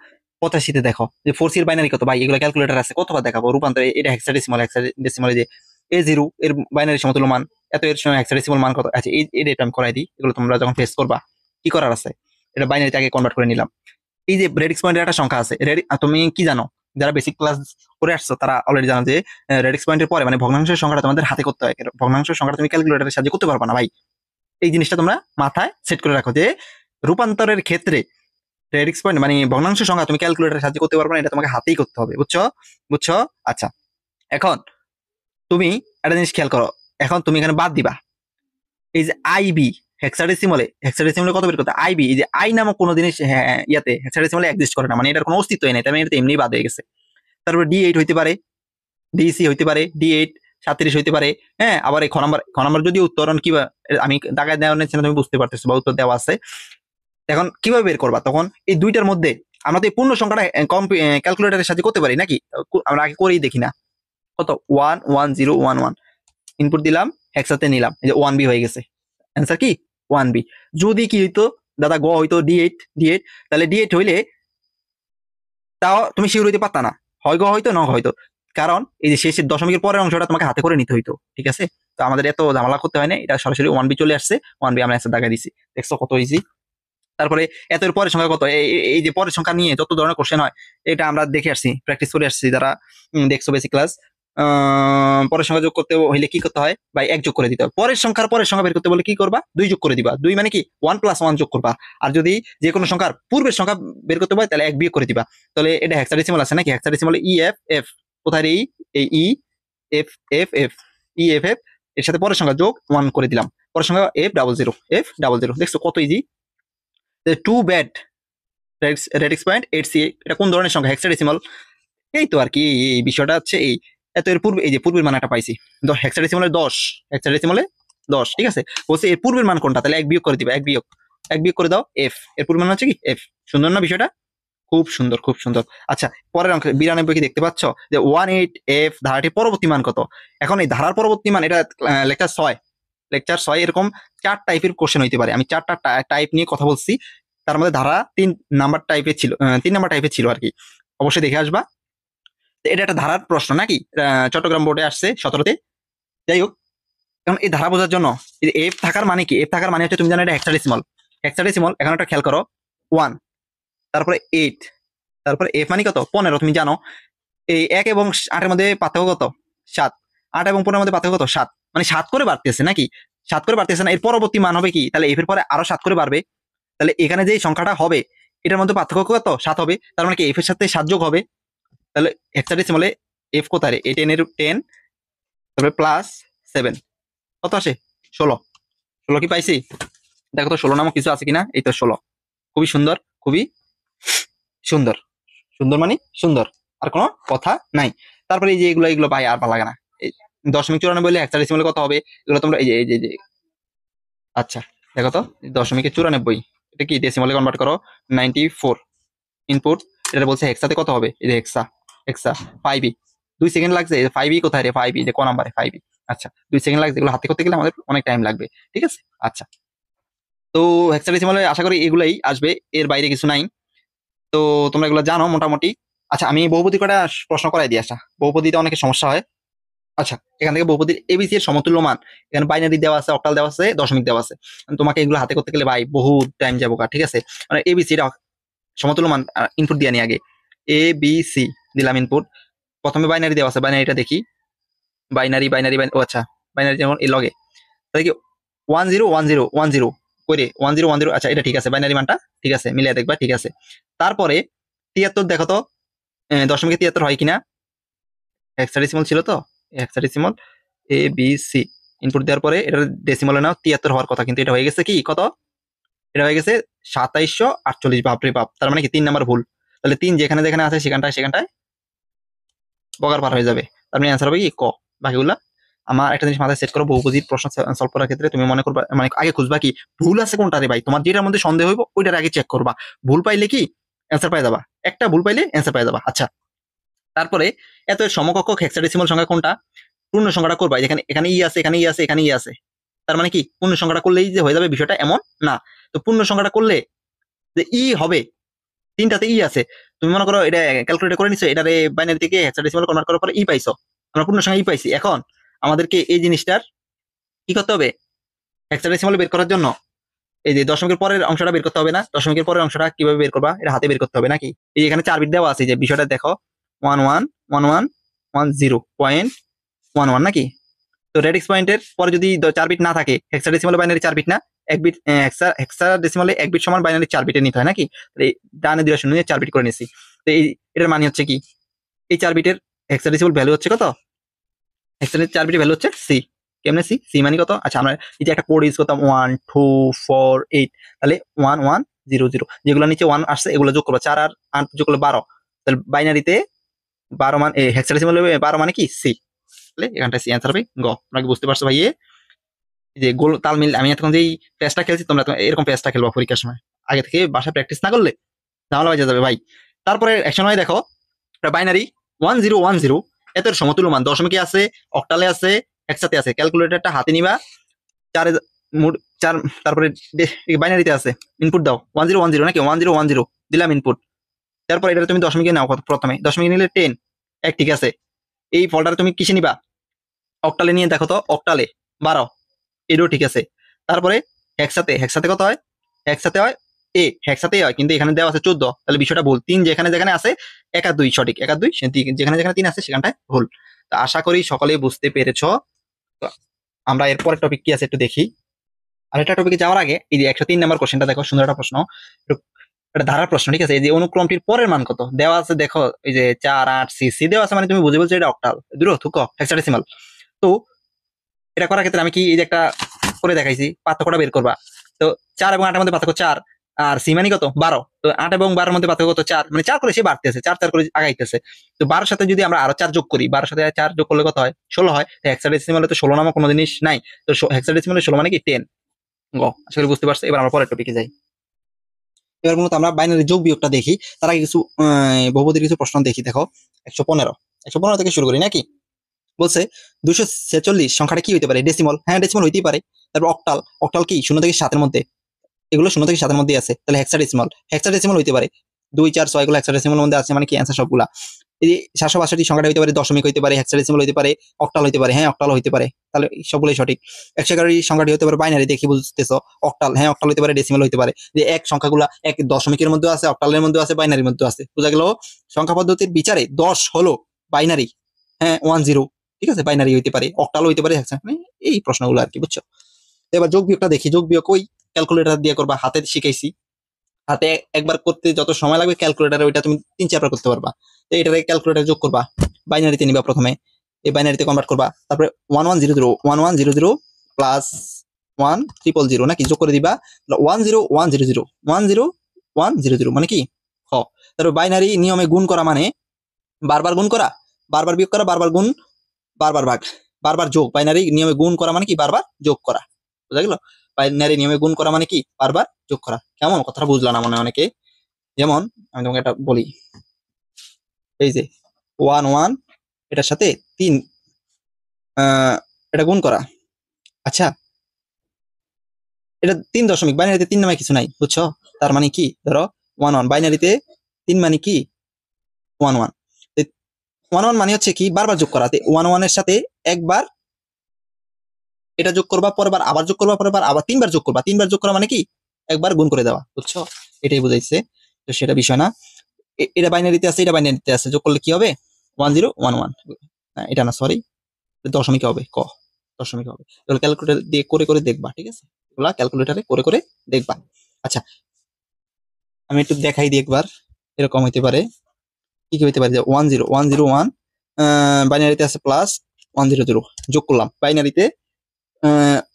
85-তে দেখো যে 4C এর বাইনারি কত ভাই, এগুলো ক্যালকুলেটর আছে, কতবার দেখাবো রূপান্তর। এটা হেক্সাডেসিমাল, হেক্সাডেসিমালে যে A0 এর বাইনারি সমতুল্য মান এত, এর সময় হেক্সাডেসিমাল মান কত। আচ্ছা, এই এটা আমি করাই দিই, এগুলো তোমরা যখন ফেস করবা কি করার আছে। এটা বাইনারিতে আগে কনভার্ট করে নিলাম। এই যে রেডিক্স পয়েন্টের একটা সংখ্যা আছে, তুমি কি জানো? যারা বেসিক ক্লাস করে আসছো তারা অলরেডি জানো যে রেডিক্স পয়েন্টের পরে মানে ভগ্নাংশের সংখ্যাটা তোমাদের হাতে করতে হয়। ভগ্নাংশের সংখ্যাটা তুমি ক্যালকুলেটরের সাহায্যে করতে পারবা না ভাই। এই জিনিসটা তোমরা মাথায় সেট করে রাখো যে রূপান্তরের ক্ষেত্রে রেডিক্স পয়েন্ট মানে ভগ্নাংশ সংখ্যা তুমি ক্যালকুলেটরের সাহায্যে করতে পারবে না, এটা তোমাকে হাতেই করতে হবে। বুঝছো? বুঝছো? আচ্ছা, এখন তুমি একটা জিনিস খেয়াল করো, এখন তুমি এখানে বাদ দিবা এই যে আইবি হেক্সাডেসিমালে কত বের করতে আইবি, এই যে আই নামক কোনো জিনিস ইয়াতে হেক্সাডেসিমালে এক্সিস্ট করে না, মানে এটার কোনো অস্তিত্বই নেই, তার মানে এটা এমনি বাদ হয়ে গেছে। তারপরে D8 হইতে পারে, ডিসি হইতে পারে, D8 37 হইতে পারে। হ্যাঁ, আবার এই খ নাম্বার যদি উত্তরণ কি আমি দাগায় দেওয়া নিচ্ছি না, তুমি বুঝতে পারতেছো বা উত্তর দেওয়া আছে। এখন কিভাবে বের করবা? তখন এই দুইটার মধ্যে আমরা তো এই পূর্ণ সংখ্যাটা ক্যালকুলেটরের সাহায্যে করতে পারি নাকি? আমরা আগে করেই দেখি না। কত 11011 ইনপুট দিলাম, একসাথে নিলাম, এই যে 1B হয়ে গেছে। অ্যান্সার কি 1B। যদি কি হইতো দাদা গ হইতো D8, তাহলে D8 হইলে তাও তুমি শিওর হইতে পারতা না, হয় গ হইতো না হয়তো, কারণ এই যে শেষের দশমিকের পরের অংশটা তোমাকে হাতে করে নিতে হইতো। ঠিক আছে, তো আমাদের এত ঝামেলা করতে হয় না, এটা সরাসরি 1B চলে আসছে। 1B আমরা অ্যান্সার দাগা দিছি, দেখছো কত ইজি। তারপরে এত এর পরের সংখ্যা কত, এই যে পরের সংখ্যা নিয়ে যত ধরনের কোশ্চেন হয় এটা আমরা দেখে আসছি, প্র্যাকটিস করে আসছি যারা দেখছো বেসিক ক্লাস। পরের সংখ্যা যোগ করতে হইলে কি করতে হয় ভাই? 1 যোগ করে দিতে হবে। পরের সংখ্যা বের করতে বলে কি করবা? 2 যোগ করে দিবা। 2 মানে কি 1+1 যোগ করবা। আর যদি যে কোনো সংখ্যার পূর্বের সংখ্যা বের করতে হয় তাহলে 1 বিয়োগ করে দিবা। তাহলে এটা হেক্সাডেসিমাল আছে নাকি? হেক্সাডেসিমালে EFF কোথায়? এই EFF এর সাথে পরের সংখ্যা যোগ 1 করে দিলাম, পরের সংখ্যা F00 দেখছো কত ইজি। টু ব্যাড রেডিক্স পয়েন্ট 8C, এটা কোন ধরনের সংখ্যা? হেক্সাডেসিমাল। এই তো আর কি, এই বিষয়টা হচ্ছে এই। এত এর পূর্বে এই যে পূর্বের মানটা পাইছি হেক্সাডেসিমালে 10, ঠিক আছে। বলছে এর পূর্বের মান কোনটা, তাহলে 1 বিয়োগ করে দিবা। 1 বিয়োগ করে দাও F, এর পূর্বের মান হচ্ছে কি F। সুন্দর না বিষয়টা? খুব সুন্দর, খুব সুন্দর। আচ্ছা, পরের অঙ্ক 92 কি দেখতে পাচ্ছ যে 18F ধারাটির পরবর্তী মান কত? এখন এই ধারার পরবর্তী মান, এটা লেকচার 6 এরকম 4 টাইপের কোশ্চেন হইতে পারে। আমি 4টা টাইপ নিয়ে কথা বলছি, তার মধ্যে ধারা 3 নাম্বার টাইপের ছিল, 3 নাম্বার টাইপের ছিল আর কি, অবশ্যই দেখে আসবা। এটা একটা ধারার প্রশ্ন নাকি, চট্টগ্রাম বোর্ডে আসছে 17তে। যাই হোক, এখন এই ধারা বোঝার জন্য এফ থাকার মানে কি? এফ থাকার মানে হচ্ছে তুমি জানো এটা হেক্সাডেসিমাল। এখন একটা খেয়াল করো, 1, তারপরে 8, তারপরে এফ মানে কত? 15। তুমি জানো এই 1 এবং 8-এর মধ্যে পার্থক্য কত? 7। 8 এবং 15-এর মধ্যে পার্থক্য কত? 7। মানে 7 করে বাড়তেছে নাকি? 7 করে বাড়তেছে না? এর পরবর্তী মান হবে কি? তাহলে এফ এর পরে আরো 7 করে বাড়বে। তাহলে এখানে যে সংখ্যাটা হবে এটার মধ্যে পার্থক্য কত? 7 হবে। তার মানে কি এফ এর সাথে 7 যোগ হবে। তাহলে হেক্সাডেসিমালে এফ কোথায়? এই 10 তারপরে +7 কত আসে? 16 কি পাইছি? দেখো তো 16 নামক কিছু আছে কিনা। এই তো 16। খুবই সুন্দর, খুবই সুন্দর। সুন্দর মানে সুন্দর। আর কোনো কথা নাই। তারপরে এই যে এগুলো ভাই আর ভালো লাগে না। এই 0.94 হলে হেক্সাডেসিমালে কত হবে, এগুলো তোমরা এই যে আচ্ছা দেখো তো, 0.94 এটা কি ডেসিমালে কনভার্ট করো, 94 ইনপুট, এটা বলছে হেক্সাতে কত হবে, এই যে হেক্সা হেক্সা 5e, 2 সেকেন্ড লাগছে। 5e কোথায় রে, 5e যে ক নাম্বারে 5e। আচ্ছা 2 সেকেন্ড লাগছে, এগুলো হাতে করতে গেলে আমাদের অনেক টাইম লাগবে, ঠিক আছে। আচ্ছা তো হেক্সাডেসিমালে আশা করি এগুলাই আসবে, এর বাইরে কিছু নাই। তো তোমরা এগুলো জানো মোটামুটি। আচ্ছা আমি বহুপদী কটা প্রশ্ন করাই দিয়ে আসা, বহুপদীতে অনেকের সমস্যা হয়। আচ্ছা এখান থেকে বহুপদীর এবিসি এর সমতুল্য মান, এখানে বাইনারি দেওয়া আছে, অক্টাল দেওয়া আছে, দশমিক দেওয়া আছে। তোমাকে এগুলো হাতে করতে গেলে ভাই বহুত টাইম যাবো, ঠিক আছে। মানে এবিসি এটা সমতুল্য মান ইনপুট দিয়ে নি আগে, এ বি সি দিলাম ইনপুট। প্রথমে বাইনারি দেওয়া আছে, বাইনারিটা দেখি, বাইনারি বাইনারি ও আচ্ছা বাইনারি যেমন এই লগে তাহলে কি 101010 করে 1010, আচ্ছা এটা ঠিক আছে, বাইনারি মানটা ঠিক আছে, মিলিয়ে দেখবা ঠিক আছে। তারপরে 73 দেখো তো, দশমিকে 73 হয় কিনা, হেক্সাডেসিমাল ছিল তো, hexadecimal A B C input দেওয়ার পরে এটার ডেসিমালে নাও 73 হওয়ার কথা, কিন্তু এটা হয়ে গেছে কি কত, এটা হয়ে গেছে 2748, বাপরে বাপ। তার মানে কি 3 নাম্বার ভুল। তাহলে 3 যেখানে যেখানে আছে সেখানটায় বগার পার হয়ে যাবে। তার মানে অ্যান্সার হবে কি ক। বাকিগুলা আমার একটা জিনিস মাথায় সেট করো, বহুপদীর প্রশ্ন সলভ করার ক্ষেত্রে তুমি মনে করবা, মানে আগে খুঁজবা কি ভুল আছে কোনটা রে ভাই, তোমার যেটার মধ্যে সন্দেহ হইব ওইটার আগে চেক করবা। ভুল পাইলে কি অ্যান্সার পাই যাবা, একটা ভুল পাইলে অ্যান্সার পাই যাবা। আচ্ছা তারপরে এত সমকক্ষ হেক্সাডেসিমাল সংখ্যা কোনটা, পূর্ণ সংখ্যাটা করবা, যেখানে এখানে ই আছে, এখানে ই আছে, এখানে ই আছে। তার মানে কি পূর্ণ সংখ্যাটা করলেই যে হয়ে যাবে বিষয়টা এমন না। তো পূর্ণ সংখ্যাটা করলে যে ই হবে, তিনটাতে ই আছে, তুমি মনে করো এটা ক্যালকুলেট করে নিছো, এটারে বাইনারি থেকে হেক্সাডেসিমাল কনভার্ট করার পর ই পাইছো, আমরা পূর্ণ সংখ্যা ই পাইছি। এখন আমাদেরকে এই জিনিসটার কি করতে হবে, হেক্সাডেসিমাল বের করার জন্য এই যে দশমিকের পরের অংশটা বের করতে হবে না, দশমিকের পরের অংশটা কিভাবে বের করবা, এটা হাতে বের করতে হবে নাকি। এই যে এখানে 4 বিট দেওয়া আছে, যে বিষয়টা দেখো 111110.11 নাকি। তো রেডিক্স পয়েন্টের পরে যদি 4 বিট না থাকে, হেক্সাডেসিমালে বাইনারি 4 বিট না, এক বিট হেক্সাডেসিমালে 1 বিট সমান বাইনারি 4 বিটে নিতে হয় নাকি। এই ডানে 2 শূন্য নিয়ে 4 বিট করে নিছি। তো এই এটার মানে হচ্ছে কি, এই 4 বিটের হেক্সাডেসিমাল ভ্যালু হচ্ছে কত, হেক্সাডেসিমাল 4 বিটের ভ্যালু হচ্ছে সি। কেমনে সি, সি মানে কত, আচ্ছা আমরা এই যে একটা কোড ইউজ করতাম 1248, তাহলে 1100, যেগুলো নিচে 1 আসছে এগুলো যোগ করবো, 4 আর 8 যোগ করলে 12, তাহলে বাইনারিতে 12 মান হেক্সাডেসিমাল 12 মানে কি সি, তাহলে এখানটা সি অ্যান্সার হবে গ। তোমরা কি বুঝতে পারছো ভাই, যে গোল তালমিল, আমি এখন যেই পেজটা খেলছি তোমরা এরকম পেজটা খেলবা পরীক্ষার সময়, আগে থেকে বাসায় প্র্যাকটিস না করলে ঝামেলা হয়ে যাবে ভাই। তারপরে এক সময় দেখো বাইনারি 1010, এত সমতুল্য মান দশমিকে আছে, অক্টালে আছে, একসাথে আছে, ক্যালকুলেটরটা হাতে নিবা, চারে চার, তারপরে বাইনারিতে আছে, ইনপুট দাও 1010 নাকি 1010 দিলাম ইনপুট। তারপর এটা তুমি দশমিকে নাও, প্রথমে দশমিকে নিলে 10 এক, ঠিক আছে। এই ফলটা তুমি কিসে নিবা, অক্টালে নিয়ে দেখো তো, অক্টালে 12, এটাও ঠিক আছে। তারপরে হেক্সাতে কত হয়, হেক্সাতে হয় হেক্সাতেই হয়, কিন্তু এখানে দেওয়া আছে 14, তাহলে বিষয়টা ভুল। 3 যেখানে যেখানে আছে, 1 আর 2 সঠিক, 1 আর 2 যেখানে যেখানে 3 আছে সেখানটায় ভুল। তা আশা করি সকলেই বুঝতে পেরেছো। তো আমরা এরপরের টপিক কি আছে একটু দেখি। আর একটা টপিকে যাওয়ার আগে এই যে 103 নম্বর কোশ্চেনটা দেখো, সুন্দর একটা প্রশ্ন, এটা ধারার প্রশ্ন, ঠিক আছে। এই যে অনুক্রমটির পরের মান কত দেওয়া আছে, দেখো এই যে 4 8 সি সি দেওয়া আছে, মানে তুমি বুঝে বলছো এটা অক্টাল, দূর থুক হেক্সাডেসিমাল। তো এটা করার ক্ষেত্রে আমি কি এই যে একটা করে দেখাইছি, পার্থক্যটা বের করবা। তো 4 এবং 8 এর মধ্যে পার্থক্য 4, আর সি মানে কত 12, তো 8 এবং 12 এর মধ্যে পার্থক্য কত 4, মানে 4 করে সে বাড়তেছে, 4 4 করে আগাইতেছে। তো 12 সাথে যদি আমরা আরো 4 যোগ করি, 12 সাথে 4 যোগ করলে কত হয় 16 হয়। তো হেক্সাডেসিমালে তো 16 নামক কোনো জিনিস নাই, তো হেক্সাডেসিমালে 16 মানে কি 10 গ। আশা করি বুঝতে পারছো। এবার আমরা পরের টপিকে যাই। এবার মূলত আমরা বাইনারি যোগ বিয়োগটা দেখি, তার আগে কিছু বহুপদীর কিছু প্রশ্ন দেখি। দেখো 115 থেকে শুরু করি নাকি। বলছে 246 সংখ্যাটা কি হইতে পারে, ডেসিমল, হ্যাঁ ডেসিমল হইতেই পারে। তারপর অক্টাল কি 0 থেকে 7 এর মধ্যে, এগুলো 0 থেকে 7 এর মধ্যে আছে, তাহলে হেক্সাডেসিমাল হইতে পারে। 2 4 6 এগুলো হেক্সাডেসিমাল মধ্যে আছে, মানে কি অ্যান্সার সবগুলা। এই 762 সংখ্যাটা হইতে পারে, দশমিক হইতে পারে, হেক্সাডেসিমাল হইতে পারে, অক্টাল হইতে পারে, হ্যাঁ অক্টাল হইতে পারে, তাহলে সবগুলোই সঠিক। 111 সংখ্যাটি হতে পারে বাইনারি, দেখি বুঝতেছো, অক্টাল, হ্যাঁ অক্টাল হইতে পারে, ডেসিমাল হইতে পারে। যে এক সংখ্যাগুলা এক দশমিকের মধ্যে আছে, অক্টালের মধ্যে আছে, বাইনারির মধ্যে আছে, বুঝা গেল। সংখ্যা পদ্ধতির বিচারে 10 হলো বাইনারি, হ্যাঁ 10, ঠিক আছে, বাইনারি হইতে পারে, অক্টাল হইতে পারে, এই প্রশ্নগুলো আর কি, বুঝছো। এবার যোগ বিয়োগটা দেখি, যোগ বিয়োগ ওই ক্যালকুলেটর দিয়ে করবা, হাতে শিখাইছি, হাতে একবার করতে যত সময় লাগবে ক্যালকুলেটারে ওইটা তুমি 3 4 বার করতে পারবা। তো এটারে ক্যালকুলেটর যোগ করবা, বাইনারিতে নিবা প্রথমে, এই বাইনারিতে কনভার্ট করবা, তারপরে 1100 প্লাস 1000 নাকি যোগ করে দিবা 10100 মানে কি হ। তারপর বাইনারি নিয়মে গুণ করা মানে বারবার গুণ করা, বারবার বিয়োগ করা, বারবার গুণ, বারবার ভাগ, বারবার যোগ। বাইনারি নিয়মে গুণ করা মানে কি বারবার যোগ করা, বুঝা গেল? বাইনারি নিয়মে গুণ করা মানে কি বারবার যোগ করা। কেমন কথাটা বুঝলা না মনে হয় অনেকে? যেমন আমি তোমাকে একটা বলি, এই যে 1 1 এটার সাথে 3 এটা গুণ করা। আচ্ছা, এটা 3 দশমিক, বাইনারিতে 3 নামে কিছু নাই, বুঝছো? তার মানে কি ধরো 1 1 বাইনারিতে 3 মানে কি 1 1, 1 1 মানে হচ্ছে কি বারবার যোগ করা। 1 1 এর সাথে একবার এটা যোগ করবা, পরের বার আবার যোগ করবা, পরের বার আবার 3 বার যোগ করবা। 3 বার যোগ করা মানে কি একবার গুণ করে দেওয়া, বুঝছো? এটাই বুঝাইছে। তো সেটা বিষয় না, এটা বাইনারিতে আছে, এটা বাইনারিতে আছে, যোগ করলে কি হবে 1 0 1 1। না এটা না, সরি, দশমিকে হবে, দশমিকে হবে। এগুলো ক্যালকুলেটর দিয়ে করে করে দেখবা, ঠিক আছে? এগুলা ক্যালকুলেটরে করে করে দেখবা। আচ্ছা, আমি একটু দেখাই দিই একবার। এরকম হইতে পারে, কি কি হইতে পারে, যে 1 0 1 0 1, বাইনারিতে আছে প্লাস 1 0 0, যোগ করলাম বাইনারিতে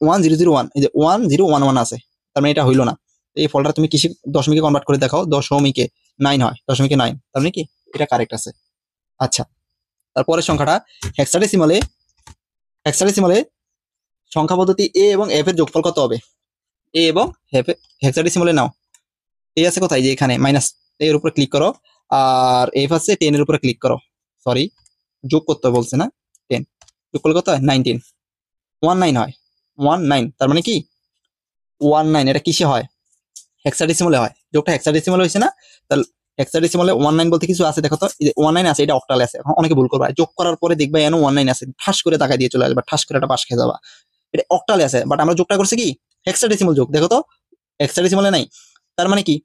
1 0 0 1, এই যে 1 0 1 1 আছে, তার মানে এটা হইলো না। এই ফলটা তুমি কিসে দশমিকে কনভার্ট করে দেখাও, দশমিকে 9 হয়, দশমিকে 9, তার মানে কি এটা কারেক্ট আছে। আচ্ছা, তারপরের সংখ্যাটা হেক্সাডেসিমালে, হেক্সাডেসিমালে সংখ্যা পদ্ধতি এ এবং এফ এর যোগফল কত হবে? এ এবং এফ, হেক্সাডেসিমালে নাও, এ আছে কোথায়, যে এখানে মাইনাস এর উপরে ক্লিক করো, আর এফ আছে 10 এর উপরে ক্লিক করো। সরি, যোগ করতে বলছে না, 10 যোগ করলে কত হয় 19, 19 হয়, 19, তার মানে কি 19, এটা কিসে হয় হেক্সাডেসিমালে হয়। যোগটা হেক্সাডেসিমালে হয়েছে না, তাহলে হেক্সাডেসিমালে 19 বলতে কিছু আছে, দেখো তো এই যে 19 আছে, এটা অক্টালে আছে। এখন অনেকে ভুল করবে, যোগ করার পরে দেখবা এনো 19 আছে, ঠাস করে টাকা দিয়ে চলে আসবে, ঠাস করে একটা পাশ খেয়ে যাবা, এটা অক্টালে আছে। বাট আমরা যোগটা করছি কি হেক্সাডেসিমাল যোগ, দেখো তো হেক্সাডেসিমালে নাই, তার মানে কি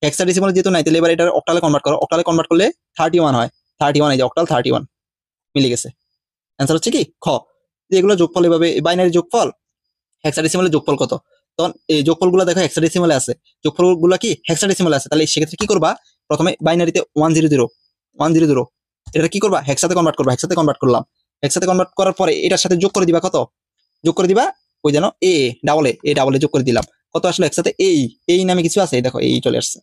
হেক্সাডেসিমালে যেহেতু নাই, তাহলে এবার এটা অক্টালে কনভার্ট করো, অক্টালে কনভার্ট করলে 31 হয়, 31, এই যে অক্টাল 31 মিলে গেছে। অ্যান্সার হচ্ছে কি খ। এগুলো যোগফল এভাবে, বাইনারি যোগফল, হেক্সাডেসিমালের যোগফল কত, তখন এই যোগফলগুলো দেখো হেক্সাডেসিমালে আছে, যোগফলগুলো কি হেক্সাডেসিমালে আছে, তাহলে সেক্ষেত্রে কি করবা, প্রথমে বাইনারিতে 1 0 0 1 0 0, এটা কি করবা হেক্সাতে কনভার্ট করবা, হেক্সাতে কনভার্ট করলাম, হেক্সাতে কনভার্ট করার পরে এটার সাথে যোগ করে দিবা, কত যোগ করে দিবা, ওই যেন এ ডাবল এ ডাবল এ যোগ করে দিলাম, কত আসলে একসাথে এই নামে কিছু আছে, দেখো এই চলে আসছে।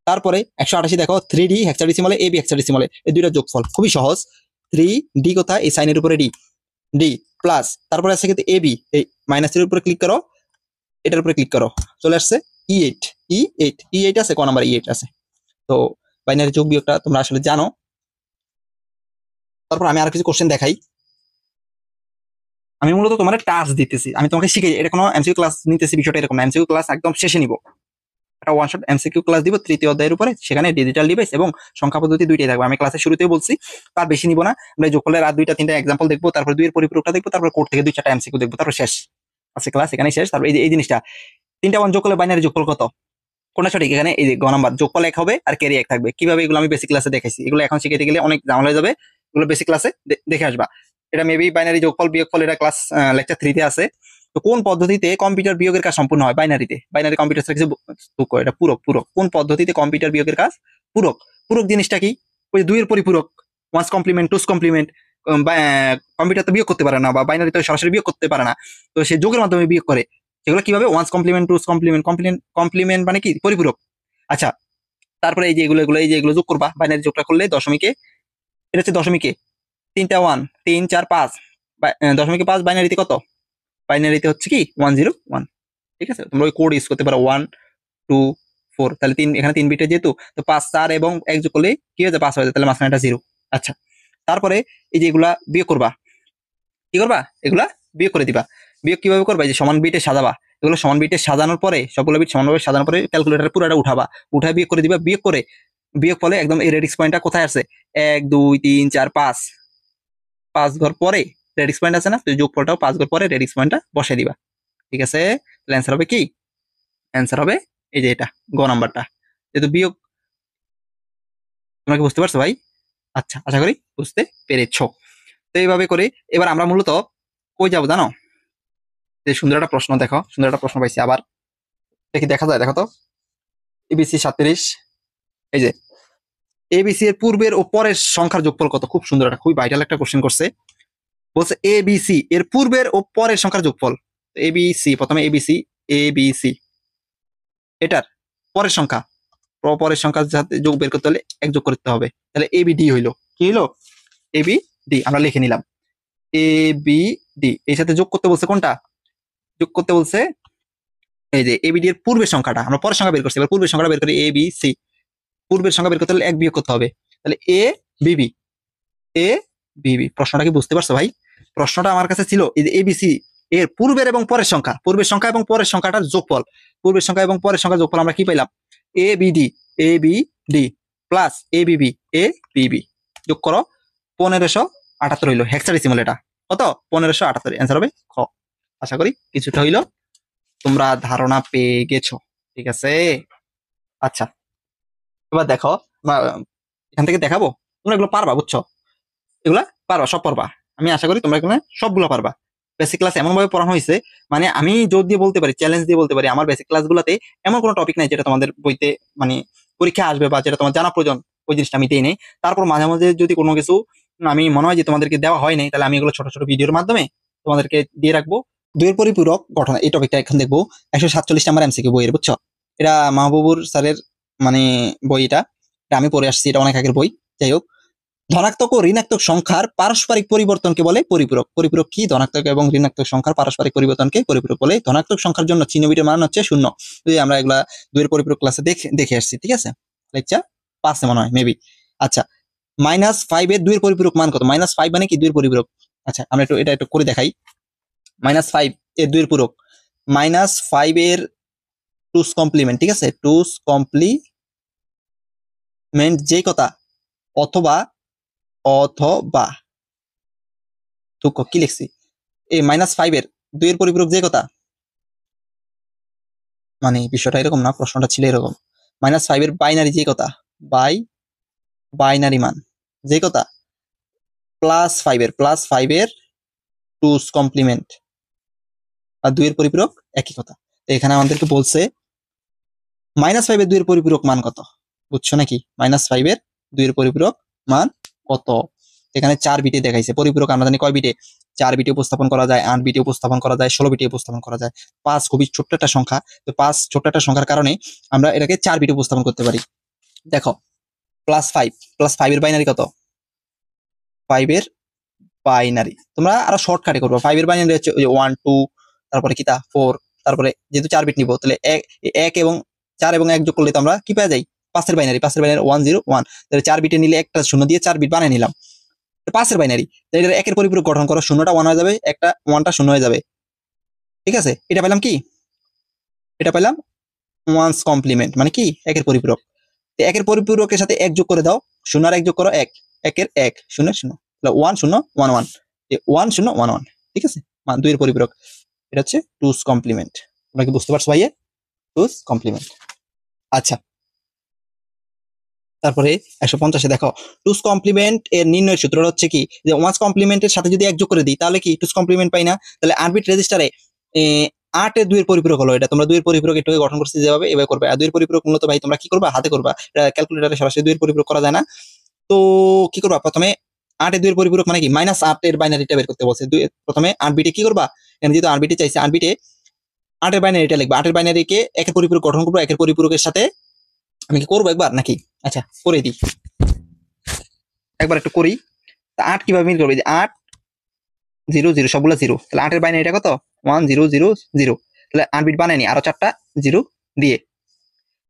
তারপরে 188 দেখো 3D হেক্সাডেসিমালে, এবি হেক্সাডেসিমালে, এই দুইটা যোগফল খুবই সহজ। 3D কোথায়, এই সাইনের উপরে ডি, ডি প্লাস, তারপরে আছে কিন্তু এবি, এই মাইনাসের উপরে ক্লিক করো, এটার উপরে ক্লিক করো, চলে আসছে E8, E8 আছে, ক নাম্বার E8 আছে। তো বাইনারি যোগ বিয়োগটা তোমরা আসলে জানো। তারপর আমি আর কিছু কোশ্চেন দেখাই। আমি মূলত তোমার টাস্ক দিতেছি, আমি তোমাকে শিখে, এটা কোনো এমসিকিউ ক্লাস নিতেছি বিষয়টা এরকম না, এমসিকিউ ক্লাস একদম শেষে নিব, একটা ওয়ান শট এমসিকিউ ক্লাস দিব 3য় অধ্যায়ের উপরে, সেখানে ডিজিটাল ডিভাইস এবং সংখ্যা পদ্ধতি দুইটাই থাকবে। আমি ক্লাসের শুরুতেই বলছি, তার বেশি নিব না, আমরা যোগফলের আর 2টা 3টা এক্সাম্পল দেখবো, তারপর 2 এর পরিপূরকটা দেখবো, তারপর কোড থেকে 2 4টা এমসিকিউ দেখবো, তারপর শেষ আছে ক্লাস, এখানে শেষ। তারপর এই জিনিসটা 3টা 1 যোগ করলে বাইনারি যোগফল কত, কোনটা সঠিক, এখানে এই যে গ নাম্বার যোগফল 1 হবে আর ক্যারি 1 থাকবে। কিভাবে, এগুলো আমি বেসিক ক্লাসে দেখাইছি, এগুলো এখন শিখাইতে গেলে অনেক ঝামেলা হয়ে যাবে, এগুলো বেসিক ক্লাসে দেখে আসবা। এটা মেবি বাইনারি যোগফল বিয়োগফল, এটা ক্লাস লেকচার 3 তে আছে। তো কোন পদ্ধতিতে কম্পিউটার বিয়োগের কাজ সম্পূর্ণ হয় বাইনারিতে, বাইনারি কম্পিউটার কিছু এটা পূরক, পূরক কোন পদ্ধতিতে কম্পিউটার বিয়োগের কাজ পূরক, পূরক জিনিসটা কি, ওই 2 এর পরিপূরক, one's complement, two's complement, computer তো বিয়োগ করতে পারে না, বা বাইনারি তো সরাসরি বিয়োগ করতে পারে না, তো সে যোগের মাধ্যমে বিয়োগ করে। সেগুলো কিভাবে, one's complement, two's complement, complement মানে কি পরিপূরক। আচ্ছা, তারপরে এই যে এই যে এগুলো যোগ করবা, বাইনারি যোগটা করলে দশমিকে, এটা হচ্ছে দশমিকে 3টা 1 3 4 5, দশমিকে 5 বাইনারিতে কত, বাইনারিতে হচ্ছে কি 1 0 1, ঠিক আছে? তোমরা ওই কোড ইউজ করতে পারো 1 2 4, তাহলে 3, এখানে 3 বিটে যেহেতু, তো 5 4 এবং 1 যোগ করলে কি হয়ে যায় 5 হয়ে যায়, তাহলে মাঝখানে একটা 0। আচ্ছা, তারপরে এই যে এগুলা বিয়োগ করবা, কি করবা, এগুলা বিয়োগ করে দিবা। বিয়োগ কিভাবে করবা, এই যে সমান বিটে সাজাবা, এগুলো সমান বিটে সাজানোর পরে, সবগুলো বিট সমানভাবে সাজানোর পরে ক্যালকুলেটরে পুরোটা উঠাবা, উঠায় বিয়োগ করে দিবা। বিয়োগ করে, বিয়োগ ফলে একদম এই রেডিক্স পয়েন্টটা কোথায় আছে, 1 2 3 4 5, 5 ঘর পরে রেডিক্স পয়েন্ট আছে না, তো যোগফলটাও 5 ঘর পরে রেডিক্স পয়েন্টটা বসাই দিবা, ঠিক আছে? তাহলে অ্যান্সার হবে কি, অ্যান্সার হবে এই যে এটা গ নাম্বারটা। যেহেতু বিয়োগ, তোমরা কি বুঝতে পারছো ভাই? আচ্ছা, আশা করি বুঝতে পেরেছো। তো এইভাবে করে এবার আমরা মূলত কই যাবো জানো, যে সুন্দর একটা প্রশ্ন দেখো, সুন্দর একটা প্রশ্ন পাইছি আবার, দেখি দেখা যায়, দেখো তো, এবিসি 37, এই যে এবিসি এর পূর্বের ও পরের সংখ্যার যোগফল কত, খুব সুন্দর একটা, খুবই ভাইটাল একটা কোশ্চেন করছে। বলছে এবিসি এর পূর্বের ও পরের সংখ্যার যোগফল, এবিসি প্রথমে এবিসি, এবিসি এটার পরের সংখ্যা, পরের সংখ্যার সাথে যোগ বের করতে হলে 1 যোগ করতে হবে, তাহলে এবিডি হইলো, কি হলো এ বি ডি আমরা লিখে নিলাম এ বি ডি এর সাথে যোগ করতে বলছে কোনটা যোগ করতে বলছে এই যে এবিডি এর পূর্বের সংখ্যাটা আমরা পরের সংখ্যা বের করছি এবার পূর্বের সংখ্যাটা বের করি এ বি সি পূর্বের সংখ্যা বের করতে হলে এক বিয়োগ করতে হবে তাহলে এ বিবি এ বিবি প্রশ্নটা কি বুঝতে পারছো ভাই প্রশ্নটা আমার কাছে ছিল এই যে এবিসি এর পূর্বের এবং পরের সংখ্যা এবং পরের সংখ্যাটার যোগফল পূর্বের সংখ্যা এবং পরের সংখ্যার যোগফল আমরা কি পাইলাম এ বি ডি প্লাস এ বিবি যোগ করো 1578 হইলো হেক্সাডেসিমাল এটা কত 1578 অ্যান্সার হবে খ আশা করি কিছুটা হইলো তোমরা ধারণা পেয়ে গেছো ঠিক আছে আচ্ছা এবার দেখো এখান থেকে দেখাবো তোমরা এগুলো পারবা বুঝছো এগুলা পারবা সব পারবা আমি আশা করি তোমরা এখানে সবগুলো পারবা বেসিক ক্লাস এমন ভাবে পড়ানো হয়েছে মানে আমি জোর দিয়ে বলতে পারি চ্যালেঞ্জ দিয়ে বলতে পারি আমার বেসিক ক্লাসগুলোতে এমন কোনো টপিক নাই যেটা তোমাদের বইতে মানে পরীক্ষা আসবে বা যেটা তোমার জানা প্রয়োজন ওই জিনিসটা আমি দিই নেই তারপর মাঝে মাঝে যদি কোনো কিছু আমি মনে হয় যে তোমাদেরকে দেওয়া হয় নাই তাহলে আমি এগুলো ছোট ছোট ভিডিওর মাধ্যমে তোমাদেরকে দিয়ে রাখবো দুইয়ের পরিপূরক গঠন এই টপিকটা এখন দেখবো 147 নাম্বার এমসিকিউ বইয়ের বুঝছো এটা মাহবুবুর স্যারের মানে বই এটা আমি পড়ে আসছি এটা অনেক আগের বই যাই হোক ধনাত্মক ও ঋণাত্মক সংখ্যার পারস্পরিক পরিবর্তনকে বলে পরিপূরক পরিপূরক কি ধনাত্মক এবং ঋণাত্মক সংখ্যার পারস্পরিক পরিবর্তনকে পরিপূরক বলে ধনাত্মক সংখ্যার জন্য চিহ্ন বিটের মান হচ্ছে 0 যদি আমরা এগুলা দুইয়ের পরিপূরক ক্লাসে দেখে আসছি ঠিক আছে লেকচার 5 মনে হয় মেবি আচ্ছা -5 এর দুইয়ের পরিপূরক মান কত -5 মানে কি দুইয়ের পরিপূরক আচ্ছা আমরা এটা একটু করে দেখাই -5 এর দুইয়ের পূরক -5 এর টুস কমপ্লিমেন্ট ঠিক আছে টুস কমপ্লিমেন্ট যে কথা অথবা কি লিখছি এই -5 এর দুইয়ের পরিপূরক যে কথা মানে বিষয়টা এরকম না প্রশ্নটা ছিল এরকম -5 এর বাইনারি যে কথা বাইনারি মান যে কথা +5 এর টুস কমপ্লিমেন্ট আর দুইয়ের পরিপূরক একই কথা তো এখানে আমাদেরকে বলছে -5 এর দুইয়ের পরিপূরক মান কত বুঝছো নাকি -5 এর দুইয়ের পরিপূরক মান কত এখানে 4 বিটে দেখাইছে পরিপূরক আমরা জানি কয় বিটে 4 বিটে উপস্থাপন করা যায় 8 বিটে উপস্থাপন করা যায় 16 বিটে উপস্থাপন করা যায় 5 খুবই ছোট্ট একটা সংখ্যা তো 5 ছোট্ট একটা সংখ্যার কারণে আমরা এটাকে 4 বিটে উপস্থাপন করতে পারি দেখো +5 এর বাইনারি কত 5 এর বাইনারি তোমরা আরো শর্টকাটে করবে 5 এর বাইনারি হচ্ছে ওই 1 2 তারপরে কিটা 4 তারপরে যেহেতু 4 বিট নিব তাহলে 1 এবং 4 এবং 1 যোগ করলে তো আমরা কি পেয়ে যাই 5 এর বাইনারি 101 তাহলে 4 বিটে নিলে একটা শূন্য দিয়ে 4 বিট বানিয়ে নিলাম 5 এর বাইনারি তাহলে এটা একের পরিপূরক গঠন করো শূন্যটা 1 হয়ে যাবে একটা 1টা 0 হয়ে যাবে ঠিক আছে এটা পেলাম কি এটা পেলাম ওয়ান্স কমপ্লিমেন্ট মানে কি একের পরিপূরক তো একের পরিপূরকের সাথে 1 যোগ করে দাও 0 আর 1 যোগ করো 1 একের 1 0 0 তাহলে 1 0 1 1 1 0 1 1 ঠিক আছে মান 2 এর পরিপূরক এটা হচ্ছে টুস কমপ্লিমেন্ট তোমরা কি বুঝতে পারছো ভাইয়া টুস কমপ্লিমেন্ট আচ্ছা তারপরে 150 এ দেখো টুস কমপ্লিমেন্ট এর নির্ণয়ের সূত্রটা হচ্ছে কি যে ওয়ান্স কমপ্লিমেন্টের সাথে যদি 1 যোগ করে দিই তাহলে কি টুস কমপ্লিমেন্ট পাই না তাহলে 8 বিট রেজিস্টারে 8 এর 2 এর পরিপূরক হলো এটা তোমরা 2 এর পরিপূরক এটাকে গঠন করতে যেভাবে এভাবে করবে আর 2 এর পরিপূরক মূলত ভাই তোমরা কি করবা হাতে করবা এটা ক্যালকুলেটরে সরাসরি 2 এর পরিপূরক করা যায় না তো কি করবা প্রথমে 8 এর 2 এর পরিপূরক মানে কি -8 এর বাইনারিটা বের করতে বলছে প্রথমে 8 বিটে কি করবা এখানে যেহেতু 8 বিটে চাইছে 8 বিটে 8 এর বাইনারিটা লিখবা 8 এর বাইনারিকে একের পরিপূরক গঠন করব একের পরিপূরকের সাথে আমি কি করবো একবার নাকি আচ্ছা করে দিই একবার একটু করি তা 8 কিভাবে মিল করবে যে 8 0 0 সবগুলো 0 তাহলে 8 এর বাইনারিটা কত 1 0 0 0 তাহলে 8 বিট বানাইনি আরো 4টা 0 দিয়ে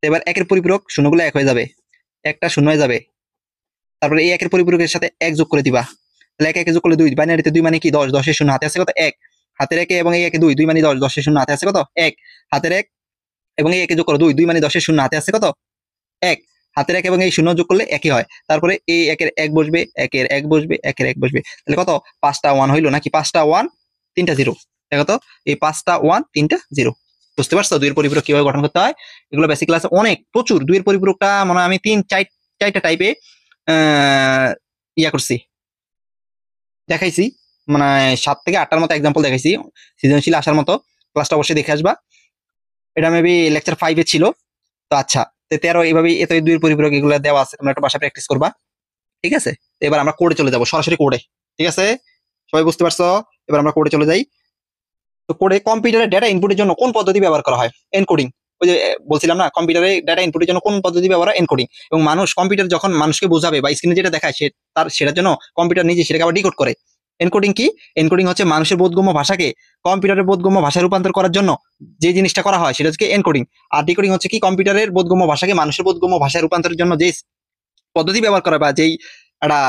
এবার একের পরিপূরক শূন্যগুলো 1 হয়ে যাবে একটা 0 হয়ে যাবে তারপরে এই একের পরিপূরকের সাথে 1 যোগ করে দিবা তাহলে 1 1 যোগ করলে 2 বাইনারিতে 2 মানে কি 10 10 এর শূন্য হাতে আছে কত 1 হাতের 1 এবং এই 1 2 2 মানে 10 10 এর শূন্য হাতে আছে কত 1 হাতের 1 এবং এই 1 যোগ করো 2 2 মানে 10 এর শূন্য হাতে আছে কত 1 হাতের 1 এবং এই শূন্য যোগ করলে একই হয় তারপরে এই একের 1 বসবে একের 1 বসবে একের 1 বসবে তাহলে কত 5টা 1 হইলো নাকি 5টা 1 3টা 0 দেখো তো এই 5টা 1 3টা 0 বুঝতে পারছো দুইয়ের পরিপূরক কিভাবে গঠন করতে হয় এগুলো বেসিক ক্লাসে অনেক প্রচুর দুইয়ের পরিপূরকটা মনে হয় আমি 4টা টাইপে ইয়া করছি দেখাইছি মানে 7 থেকে 8টার মতো एग्जांपल দেখাইছি সৃজনশীল আসার মতো ক্লাসটা অবশ্যই দেখে আসবা এটা মেবি লেকচার 5 এ ছিল তো আচ্ছা 13 এইভাবে এত দুইয়ের পরিপূরক এগুলো দেওয়া আছে তোমরা একটু বাসায় প্র্যাকটিস করবা ঠিক আছে এবার আমরা কোডে চলে যাব সরাসরি কোডে ঠিক আছে সবাই বুঝতে পারছো এবার আমরা কোডে চলে যাই তো কোডে কম্পিউটারের ডেটা ইনপুটের জন্য কোন পদ্ধতি ব্যবহার করা হয় এনকোডিং ওই যে বলছিলাম না, কম্পিউটারে ডাটা ইনপুটের জন্য কোন পদ্ধতি ব্যবহার হয়? এনকোডিং। এবং কম্পিউটার যখন মানুষকে বোঝাবে বা স্ক্রিনে যেটা দেখায় সেটার জন্য কম্পিউটার নিজে সেটাকে আবার ডিকোড করে। এনকোডিং কি? এনকোডিং হচ্ছে মানুষের বোধগম্য ভাষাকে কম্পিউটারের বোধগম্য ভাষায় রূপান্তর করার জন্য যে জিনিসটা করা হয় সেটা হচ্ছে এনকোডিং। আর ডিকোডিং হচ্ছে কি? কম্পিউটারের বোধগম্য ভাষাকে মানুষের বোধগম্য ভাষায় রূপান্তরের জন্য যে পদ্ধতি ব্যবহার করা বা যেই একটা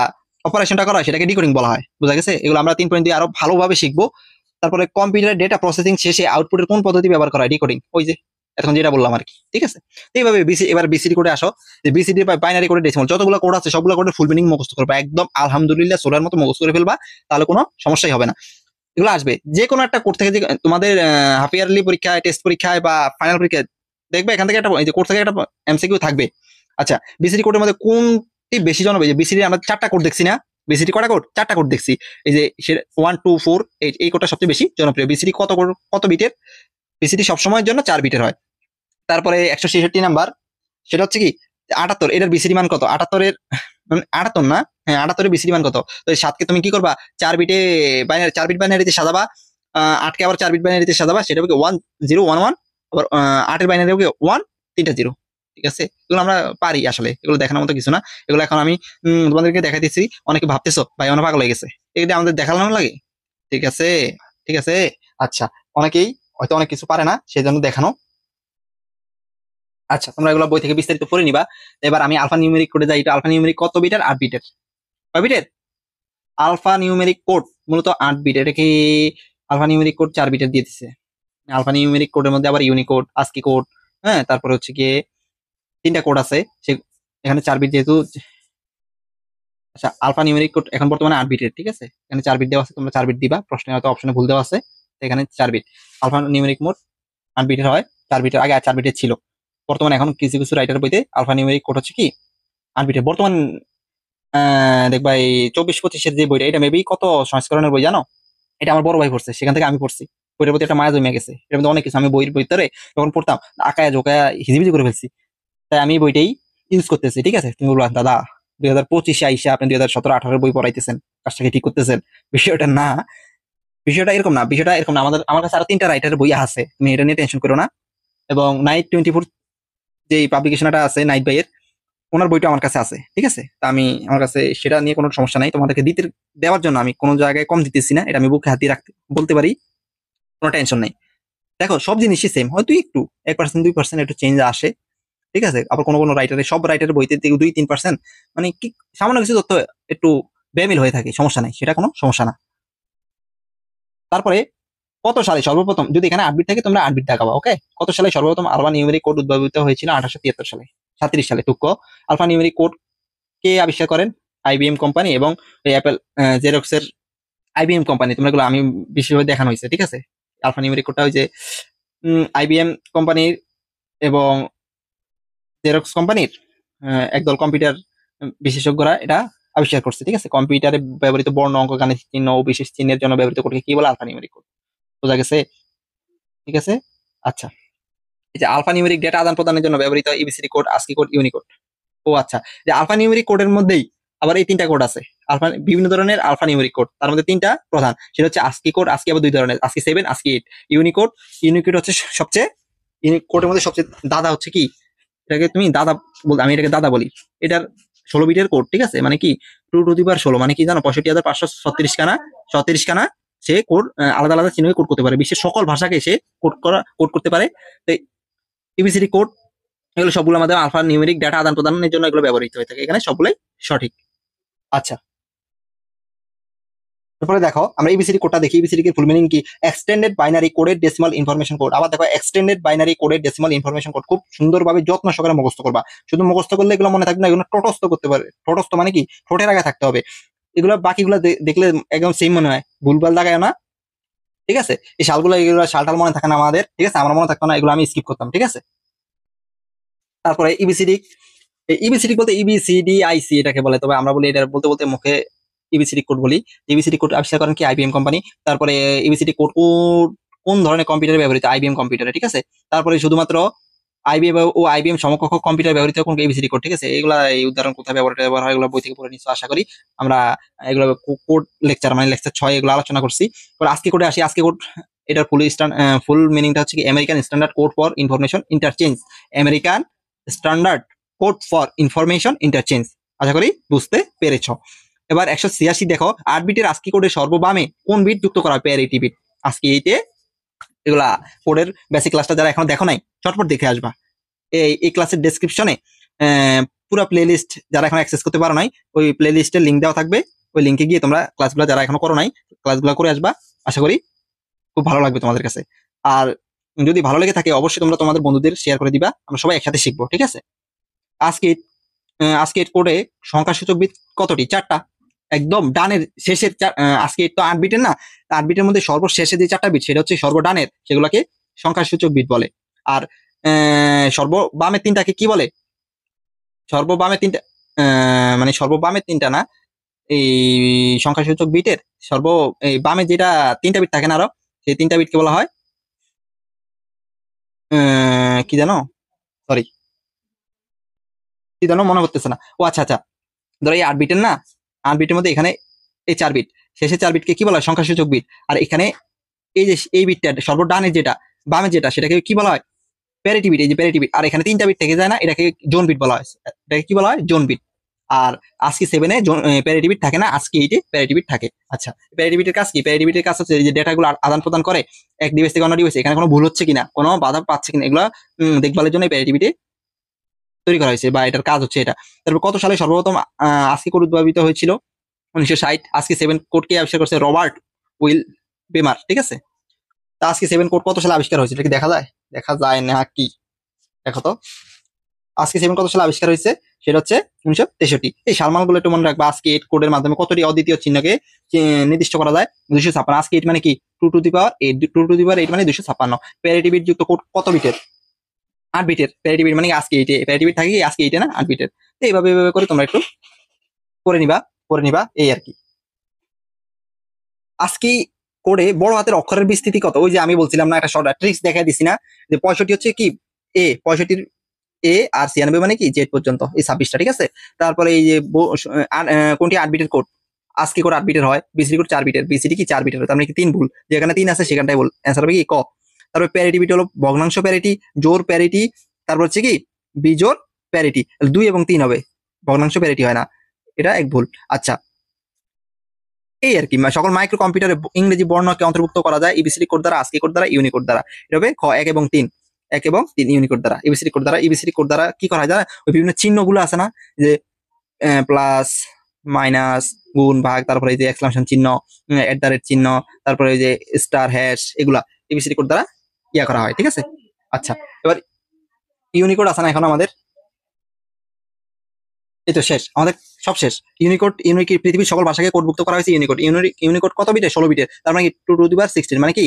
অপারেশনটা করা হয় সেটাকে ডিকোডিং বলা হয়। বোঝা গেছে? এগুলো আমরা 3.2 আরো ভালোভাবে শিখবো। তারপরে কম্পিউটার ডেটা প্রসেসিং শেষে আউটপুটের কোন পদ্ধতি ব্যবহার করা হয়? ডিকোডিং। ওই যে এখন যেটা বললাম আর কি, ঠিক আছে? তো এইভাবে এবার বিসিডি কোডে আসো। যে বিসিডি বাইনারি কোডে ডেসিমাল যতগুলো কোড আছে সবগুলো কোডের ফুল মিনিং মুখস্থ করবা, একদম আলহামদুলিল্লাহ সোলার মতো মুখস্থ করে ফেলবা, তাহলে কোনো সমস্যাই হবে না। এগুলো আসবে যে কোনো একটা কোড থেকে, যে তোমাদের হাফ ইয়ারলি পরীক্ষায়, টেস্ট পরীক্ষায় বা ফাইনাল পরীক্ষায় দেখবে এখান থেকে একটা কোড থেকে একটা এমসিকিউ থাকবে। আচ্ছা, বিসিডি কোডের মধ্যে কোনটি বেশি জনপ্রিয়? যে বিসিডি আমরা 4টা কোড দেখছি না? বিসিডি কটা কোড? 4টা কোড দেখছি। এই যে 1 2 4 8, এই কোডটা সবচেয়ে বেশি জনপ্রিয়। বিসিডি কত বিটের? বিসিডি সবসময়ের জন্য 4 বিটের হয়। তারপরে 166 নাম্বার, সেটা হচ্ছে কি 78, এটার বিসিডি মান কত? 78 এর 78 না, হ্যাঁ 78 এর বিসিডি মান কত? তো এই 7কে তুমি কি করবা? 4 বিট বাইনারিতে সাজাবা, 8কে আবার 4 বিট বাইনারিতে সাজাবা, সেটা হবে 1011, আবার 8 এর বাইনারি হবে 1 3টা 0। ঠিক আছে? এগুলো আমরা পারি আসলে, এগুলো দেখানোর মতো কিছু না। এগুলো এখন আমি তোমাদেরকে দেখাইতেছি, অনেকে ভাবতেছো ভাই অনেক পাগল হয়ে গেছে, এগুলো আমাদের দেখানো লাগে। ঠিক আছে, ঠিক আছে। আচ্ছা, অনেকেই হয়তো অনেক কিছু পারে না, সেই জন্য দেখানো। আচ্ছা, তোমরা এগুলো বই থেকে বিস্তারিত পড়ে নিবা। এবার আমি আলফা নিউমেরিক কোডে যাই। এটা আলফা নিউমেরিক কত বিটের? 8 বিটের। কয় বিটের? আলফা নিউমেরিক কোড মূলত 8 বিট। এটা কি আলফা নিউমেরিক কোড 4 বিটের দিয়ে দিচ্ছে। আলফা নিউমেরিক কোডের মধ্যে আবার ইউনিকোড, আস্কি কোড, হ্যাঁ, তারপরে হচ্ছে গিয়ে 3টা কোড আছে। সে এখানে 4 বিট যেহেতু, আচ্ছা আলফা নিউমেরিক কোড এখন বর্তমানে 8 বিটের, ঠিক আছে? এখানে 4 বিট দেওয়া আছে, তোমরা 4 বিট দিবা। প্রশ্নে হয়তো অপশনে ভুল দেওয়া আছে, তো এখানে 4 বিট। আলফা নিউমেরিক মোড 8 বিটের হয়, 4 বিটের আগে 4 বিটের ছিল। বর্তমানে এখন কিছু কিছু রাইটার বইতে আলফা নিউমেরিক কোড হচ্ছে কি 8 বিটের। বর্তমান দেখবা এই 24-25-এর যে বইটা, এটা মেবি কত সংস্করণের বই জানো? এটা আমার বড় ভাই পড়ছে, সেখান থেকে আমি পড়ছি। বইটার প্রতি একটা মায়া জমে গেছে। এর মধ্যে অনেক কিছু আমি বইয়ের ভিতরে যখন পড়তাম আঁকায়া জোকায়া হিজিবিজি করে ফেলছি। তাই আমি বইটাই ইউজ করতেছি। ঠিক আছে? তুমি বলবা দাদা 2025-এ আইসা আপনি 2017-18 বই পড়াইতেছেন, কাজটাকে ঠিক করতেছেন। বিষয়টা না, বিষয়টা এরকম না, বিষয়টা এরকম না। আমার কাছে আরো 3টা রাইটারের বই আছে, তুমি এটা নিয়ে টেনশন করো না। এবং নাইট 24 যে পাবলিকেশনটা আছে নাইট ভাইয়ের, ওনার বইটা আমার কাছে আছে। ঠিক আছে? তা আমি আমার কাছে সেটা নিয়ে কোনো সমস্যা নাই। তোমাদেরকে দেওয়ার জন্য আমি কোনো জায়গায় কম দিতেছি না, এটা আমি বুকে হাতিয়ে রাখতে বলতে পারি, কোনো টেনশন নেই। দেখো সব জিনিসই সেম, হয়তো একটু 1% 2% একটু চেঞ্জ আসে। ঠিক আছে? আবার কোনো রাইটারে, সব রাইটারের বইতে 2-3% মানে কি সামান্য কিছু তথ্য একটু বেমিল হয়ে থাকে, সমস্যা নাই, সেটা কোনো সমস্যা না। তারপরে কত সালে সর্বপ্রথম, যদি এখানে 8 বিট থাকে তোমরা 8 বিট দেখাবা, ওকে? কত সালে সর্বপ্রথম আলফা নিউমেরিক কোড উদ্ভাবিত হয়েছিল? 1873 সালে, 37 সালে টুকো। আলফা নিউমেরিক কোড কে আবিষ্কার করেন? আইবিএম কোম্পানি এবং অ্যাপেল জেরক্সের আইবিএম কোম্পানি। তোমরা এগুলো আমি বিশেষভাবে দেখানো হয়েছে। ঠিক আছে? আলফা নিউমেরিক কোডটা ওই যে আইবিএম কোম্পানির এবং জেরক্স কোম্পানির একদল কম্পিউটার বিশেষজ্ঞরা এটা আবিষ্কার করছে। ঠিক আছে? কম্পিউটারে ব্যবহৃত বর্ণ, অঙ্ক, গাণিতিক চিহ্ন ও বিশেষ চিহ্নের জন্য ব্যবহৃত কোডকে কি বলে? Alphanumeric code. বোঝা গেছে? ঠিক আছে? আচ্ছা, এই যে আলফা নিউমেরিক ডেটা আদান প্রদানের জন্য ব্যবহৃত ইবিসিডি কোড, আস্কি কোড, ইউনিকোড। ও আচ্ছা, যে আলফা নিউমেরিক কোডের মধ্যেই আবার এই 3টা কোড আছে। বিভিন্ন ধরনের আলফা নিউমেরিক কোড, তার মধ্যে 3টা প্রধান। সেটা হচ্ছে আস্কি কোড, আস্কি আবার 2 ধরনের, আস্কি 7, আস্কি 8। ইউনিকোড, ইউনিকোড হচ্ছে সবচেয়ে, ইউনিকোডের মধ্যে সবচেয়ে দাদা হচ্ছে কি, এটাকে তুমি দাদা আমি এটাকে দাদা বলি। এটার 16 বিটের কোড। ঠিক আছে? মানে কি 2^16 মানে কি জানো? 65,536 খানা, 36 খানা সে কোড আলাদা আলাদা চিহ্নে কোড করতে পারে। বিশ্বের সকল ভাষাকে সে কোড করতে পারে। তো এবিসিডি কোড এগুলো সবগুলো আমাদের আলফা নিউমেরিক ডেটা আদান প্রদানের জন্য এগুলো ব্যবহৃত হয়ে থাকে। এখানে সবগুলোই সঠিক। আচ্ছা, তারপরে দেখো আমরা এবিসিডি কোডটা দেখি। এবিসিডি এর ফুল মিনিং কি? Extended binary coded decimal information code. আবার দেখো extended binary coded decimal information code, খুব সুন্দরভাবে যত্ন সহকারে মুখস্থ করবা। শুধু মুখস্থ করলে এগুলো মনে থাকবে না, এগুলো টোটস্থ করতে পারে। টোটস্থ মানে কি? ঠোঁটের আগে থাকতে হবে। এগুলো বাকিগুলো দেখলে একদম সেম মনে হয়, ভুলভাল লাগায় না। ঠিক আছে? এই শালগুলো, এগুলো শালটাল মনে থাকে না আমাদের। ঠিক আছে? আমার মনে থাকতো না, এগুলো আমি স্কিপ করতাম। ঠিক আছে? তারপরে ইবিসিডি, ইবিসিডি বলতে ইবিসিডি আইসি এটাকে বলে, তবে আমরা বলি এটা বলতে বলতে মুখে ইবিসিডি কোড বলি। ইবিসিডি কোড আবিষ্কার করেন কি? IBM company. তারপরে ইবিসিডি কোড কোন ধরনের কম্পিউটারে ব্যবহৃত? আইবিএম কম্পিউটারে। ঠিক আছে? তারপরে শুধুমাত্র আইবিএম ও আইবিএম সমকক্ষ কম্পিউটার ব্যবহৃত কোন এবিসিডি কোড। ঠিক আছে? এগুলা এই উদাহরণ কোথায় ব্যবহার হয় এগুলো বই থেকে পড়ে নিশ্চয় আশা করি। আমরা এগুলো কোড লেকচার মানে লেকচার 6 এগুলো আলোচনা করছি। আজকে কোডে আসি। আজকে কোড এটার ফুল মিনিংটা হচ্ছে কি American standard code for information interchange. American standard code for information interchange. আশা করি বুঝতে পেরেছ। এবার 186 দেখো 8 বিটের আস্কি কোডের সর্ববামে কোন বিট যুক্ত করা হয়? Parity bit. আজকে এইতে এগুলা কোডের বেসিক ক্লাসটা যারা এখনো দেখো নাই চটপট দেখে আসবা। এই ক্লাসের ডেসক্রিপশনে পুরো প্লেলিস্ট যারা এখন অ্যাক্সেস করতে পারো নাই, ওই প্লেলিস্টের লিঙ্ক দেওয়া থাকবে, ওই লিঙ্কে গিয়ে তোমরা ক্লাসগুলো যারা এখনো করো নাই ক্লাসগুলো করে আসবা। আশা করি খুব ভালো লাগবে তোমাদের কাছে। আর যদি ভালো লেগে থাকে অবশ্যই তোমরা তোমাদের বন্ধুদের শেয়ার করে দিবা, আমরা সবাই একসাথে শিখবো, ঠিক আছে? আজকে আজকে কোডে সংখ্যাসূচক বিট কতটি? 4টা। একদম ডানের শেষের আজকে তো 8 বিটের না, 8 বিটের মধ্যে সর্বশেষে যে 4টা বিট সেটা হচ্ছে সর্বডানের, সেগুলোকে সংখ্যাসূচক বিট বলে। আর সর্ববামের 3টাকে কি বলে? সর্ববামের 3টা মানে সর্ববামের 3টা না, এই সংখ্যাসূচক বিটের এই বামে যেটা 3টা বিট থাকে না আরো, সেই 3টা বিটকে বলা হয় কি জানো, সরি কি জানো মনে করতেছে না। ও আচ্ছা আচ্ছা, ধরো এই 8 বিটের না, 8 বিটের মধ্যে এখানে এই 4 বিট, শেষে 4 বিটকে কি বলা হয়? সংখ্যাসূচক বিট। আর এখানে এই যে এই বিটটা সর্বডানে যেটা বামে যেটা সেটাকে কি বলা হয়? Parity bit. এই যে প্যারিটি বিট। আর এখানে 3টা বিট থেকে যায় না, এটাকে জোন বিট বলা হয়। এটাকে কি বলা হয়? Zone bit. আর আজকে 7-এ প্যারিটি বিট থাকে না, আজকে 8-এ প্যারিটি বিট থাকে। আচ্ছা, প্যারিটি বিটের কাজ কি? প্যারিটি বিটের কাজ হচ্ছে যে ডেটাগুলো আদান প্রদান করে এক ডিভাইস থেকে অন্য ডিভাইসে, এখানে কোনো ভুল হচ্ছে কিনা, কোনো বাধা পাচ্ছে কিনা, এগুলো দেখভালের জন্য প্যারিটি বিটে তৈরি করা হয়েছে, বা এটার কাজ হচ্ছে এটা। তারপর কত সালে সর্বপ্রথম আজকে কোড উদ্ভাবিত হয়েছিল? 1960। আজকে 7 কোডকে আবিষ্কার করছে রবার্ট উইল বেমার, ঠিক আছে? তা আজকে 7 কোড কত সালে আবিষ্কার হয়েছে? এটা কি দেখা যায়? দেখা যায় না কি? দেখো তো আজকে 7 কত সালে আবিষ্কার হয়েছে, সেটা হচ্ছে 1963। এই সালমানগুলো একটু মনে রাখবা। আজকে 8 কোডের মাধ্যমে কতটি অদ্বিতীয় চিহ্নকে নির্দিষ্ট করা যায়? 256। আজকে 8 মানে কি? 2 to the power 8, 2 to the পাওয়ার 8 মানে 256। প্যারিটি বিট যুক্ত কোড কত বিটের? 8 বিটের। প্যারিটি বিট মানে আজকে 8-এ প্যারিটি বিট থাকে, আজকে 8-এ না 8 বিটের। তো এইভাবে করে তোমরা একটু করে নিবা এই আর কি। আজকে কোডে বড় হাতের অক্ষরের বিস্তৃতি কত? ওই যে আমি বলছিলাম না, একটা শর্ট ট্রিক্স দেখা দিছি না, যে 65 হচ্ছে কি এ, 65 এ, আর 96 মানে কি জেড পর্যন্ত, এই 26টা, ঠিক আছে? তারপরে এই যে কোনটি 8 বিটের কোড? আজকে কোড 8 বিটের হয়, বিসিডি কোড 4 বিটের, বিসিডি কি 4 বিটের হয়, তার মানে কি 3 ভুল, যেখানে 3 আছে সেখানটাই ভুল, অ্যান্সার হবে কি ক। তারপর প্যারিটি বিট হলো ভগ্নাংশ প্যারিটি, জোর প্যারিটি, তারপর হচ্ছে কি বিজোড় প্যারিটি। 2 এবং 3 হবে, ভগ্নাংশ প্যারিটি হয় না, এটা এক ভুল। আচ্ছা, এই আর কি। সকল মাইক্রো কম্পিউটারে ইংরেজি বর্ণকে অন্তর্ভুক্ত করা যায় ইবিসিডি কোড দ্বারা, আজকি কোড দ্বারা, ইউনিকোড দ্বারা। এটা হবে খ 1 এবং 3, 1 এবং 3 ইউনিকোড দ্বারা, ইবিসিডি কোড দ্বারা। ইবিসিডি কোড দ্বারা কি করা যায়? ওই বিভিন্ন চিহ্নগুলো আছে না, যে প্লাস, মাইনাস, গুণ, ভাগ, তারপরে এই যে এক্সক্লামেশন চিহ্ন, এট দ্য রেট চিহ্ন, তারপরে এই যে স্টার, হ্যাশ, এগুলা এবিসিডি কোড দ্বারা ইয়া করা হয়, ঠিক আছে? আচ্ছা, এবার ইউনিকোড আছে না এখন আমাদের? এই তো শেষ আমাদের, সব শেষ। ইউনিকোড পৃথিবীর সকল ভাষাকে কোডভুক্ত করা হয়েছে ইউনিকোড। ইউনিকোড কত বিটের? 16 বিটের। তার মানে কি 2 টু দি পাওয়ার 16 মানে কি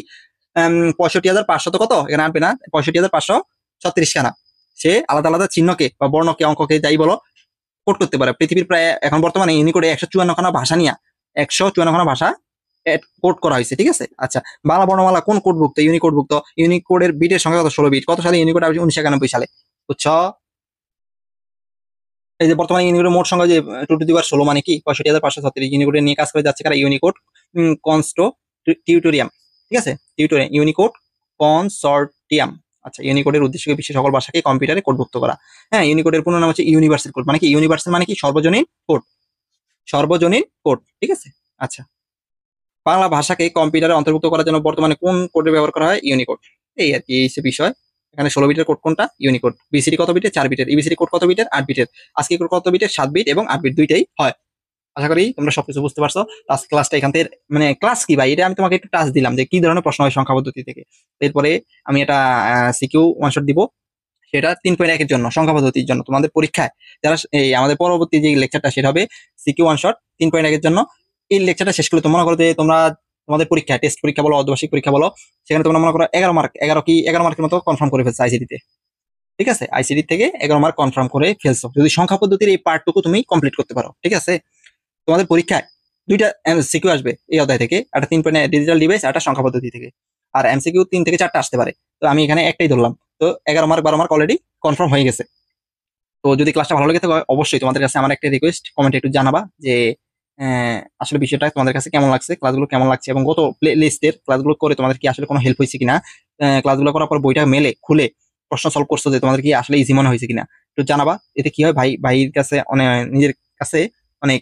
65,500 কত এখানে আনবে না, 65,536 খানা। সে আলাদা আলাদা চিহ্নকে বা বর্ণকে, অঙ্ককে যাই বলো, কোড করতে পারে। পৃথিবীর প্রায় এখন বর্তমানে ইউনিকোডে 154 খানা ভাষা নিয়ে 154 খানা ভাষা কোড করা হয়েছে, ঠিক আছে? আচ্ছা, বাংলা বর্ণমালা কোন কোডভুক্ত? ইউনিকোডভুক্ত। ইউনিকোডের বিটের সংখ্যা কত? 16 বিট। কত সালে ইউনিকোড? 1991 সালে, বুঝছো? এই যে বর্তমানে ইউনিকোডের মোট সংখ্যা যে 2 টু দি পাওয়ার 16 মানে কি 65,536। ইউনিকোড নিয়ে কাজ করে যাচ্ছে কারা? ইউনিকোড কনস্টো টিউটোরিয়াম, ঠিক আছে? টিউটোরিয়াম, ইউনিকোড কনসর্টিয়াম। আচ্ছা, ইউনিকোডের উদ্দেশ্য বিশ্বের সকল ভাষাকে কম্পিউটারে কোডভুক্ত করা। হ্যাঁ, ইউনিকোডের পুরো নাম হচ্ছে ইউনিভার্সাল কোড। মানে কি? ইউনিভার্সাল মানে কি? সর্বজনীন কোড, সর্বজনীন কোড, ঠিক আছে? আচ্ছা, বাংলা ভাষাকে কম্পিউটারে অন্তর্ভুক্ত করার জন্য বর্তমানে কোন কোডের ব্যবহার করা হয়? ইউনিকোড। এই আর কি, এই বিষয়। এখানে 16 বিটের কোড কোনটা? ইউনিকোড। বিসিডি কত বিটের? 4 বিটের। ইবিসিডি কোড কত বিটের? 8 বিটের। আজকে কোড কত বিটের? 7 বিট এবং 8 বিট, দুইটাই হয়। আশা করি তোমরা সবকিছু বুঝতে পারছো। আজকে ক্লাসটা এখান থেকে, মানে ক্লাস কি ভাই, এটা আমি তোমাকে একটু টাচ দিলাম যে কি ধরনের প্রশ্ন হয় সংখ্যা পদ্ধতি থেকে। এরপরে আমি এটা সিকিউ ওয়ান শট দিব, সেটা 3.1 এর জন্য, সংখ্যা পদ্ধতির জন্য তোমাদের পরীক্ষায়। যারা এই আমাদের পরবর্তী যে লেকচারটা সেটা হবে সিকিউ ওয়ান শট 3.1 এর জন্য। এই লেকচারটা শেষ করলে তো মনে করো যে তোমরা তোমাদের পরীক্ষা, টেস্ট পরীক্ষা বলো, অর্ধবার্ষিক পরীক্ষা বলো, সেখানে তোমরা মনে করো 11 মার্ক, 11 মার্কের মতো কনফার্ম করে ফেলছো আইসিডিতে, ঠিক আছে? আইসিডি থেকে 11 মার্ক কনফার্ম করে ফেলছো যদি সংখ্যা পদ্ধতির এই পার্টটুকু তুমি কমপ্লিট করতে পারো, ঠিক আছে? তোমাদের পরীক্ষায় 2টা এমসিকিউ আসবে এই অধ্যায় থেকে, একটা 3.1 ডিজিটাল ডিভাইস, একটা সংখ্যা পদ্ধতি থেকে। আর এমসিকিউ 3 থেকে 4টা আসতে পারে, তো আমি এখানে একটাই ধরলাম। তো 11 মার্ক 12 মার্ক অলরেডি কনফার্ম হয়ে গেছে। তো যদি ক্লাসটা ভালো লেগে থাকে অবশ্যই তোমাদের কাছে আমার একটা রিকোয়েস্ট, কমেন্টে একটু জানাবা যে আসলে বিষয়টা তোমাদের কাছে কেমন লাগছে, ক্লাসগুলো কেমন লাগছে, এবং গত প্লে লিস্টের ক্লাসগুলো করে তোমাদের কি আসলে কোনো হেল্প হয়েছে কিনা, ক্লাসগুলো করার পর বইটা মেলে খুলে প্রশ্ন সলভ করছো যে তোমাদের কি আসলে ইজি মনে হয়েছে কিনা একটু জানাবা। এতে কি হয়, ভাইয়ের কাছে অনেক, নিজের কাছে অনেক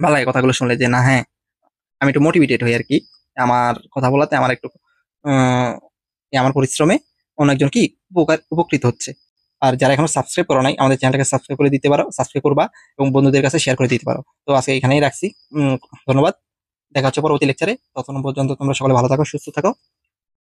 ভালো লাগে কথাগুলো শুনলে, যে না হ্যাঁ আমি একটু মোটিভেটেড হই আর কি, আমার কথা বলাতে আমার একটু আহ, আমার পরিশ্রমে অন্য একজন কি উপকৃত হচ্ছে। আর যারা এখনো সাবস্ক্রাইব করো নাই, আমাদের চ্যানেলটাকে সাবস্ক্রাইব করে দিতে পারো, সাবস্ক্রাইব করবা এবং বন্ধুদের কাছে শেয়ার করে দিতে পারো। তো আজকে এখানেই রাখছি। ধন্যবাদ। দেখা হচ্ছে পরবর্তী লেকচারে। ততক্ষণ পর্যন্ত তোমরা সকলে ভালো থাকো, সুস্থ থাকো।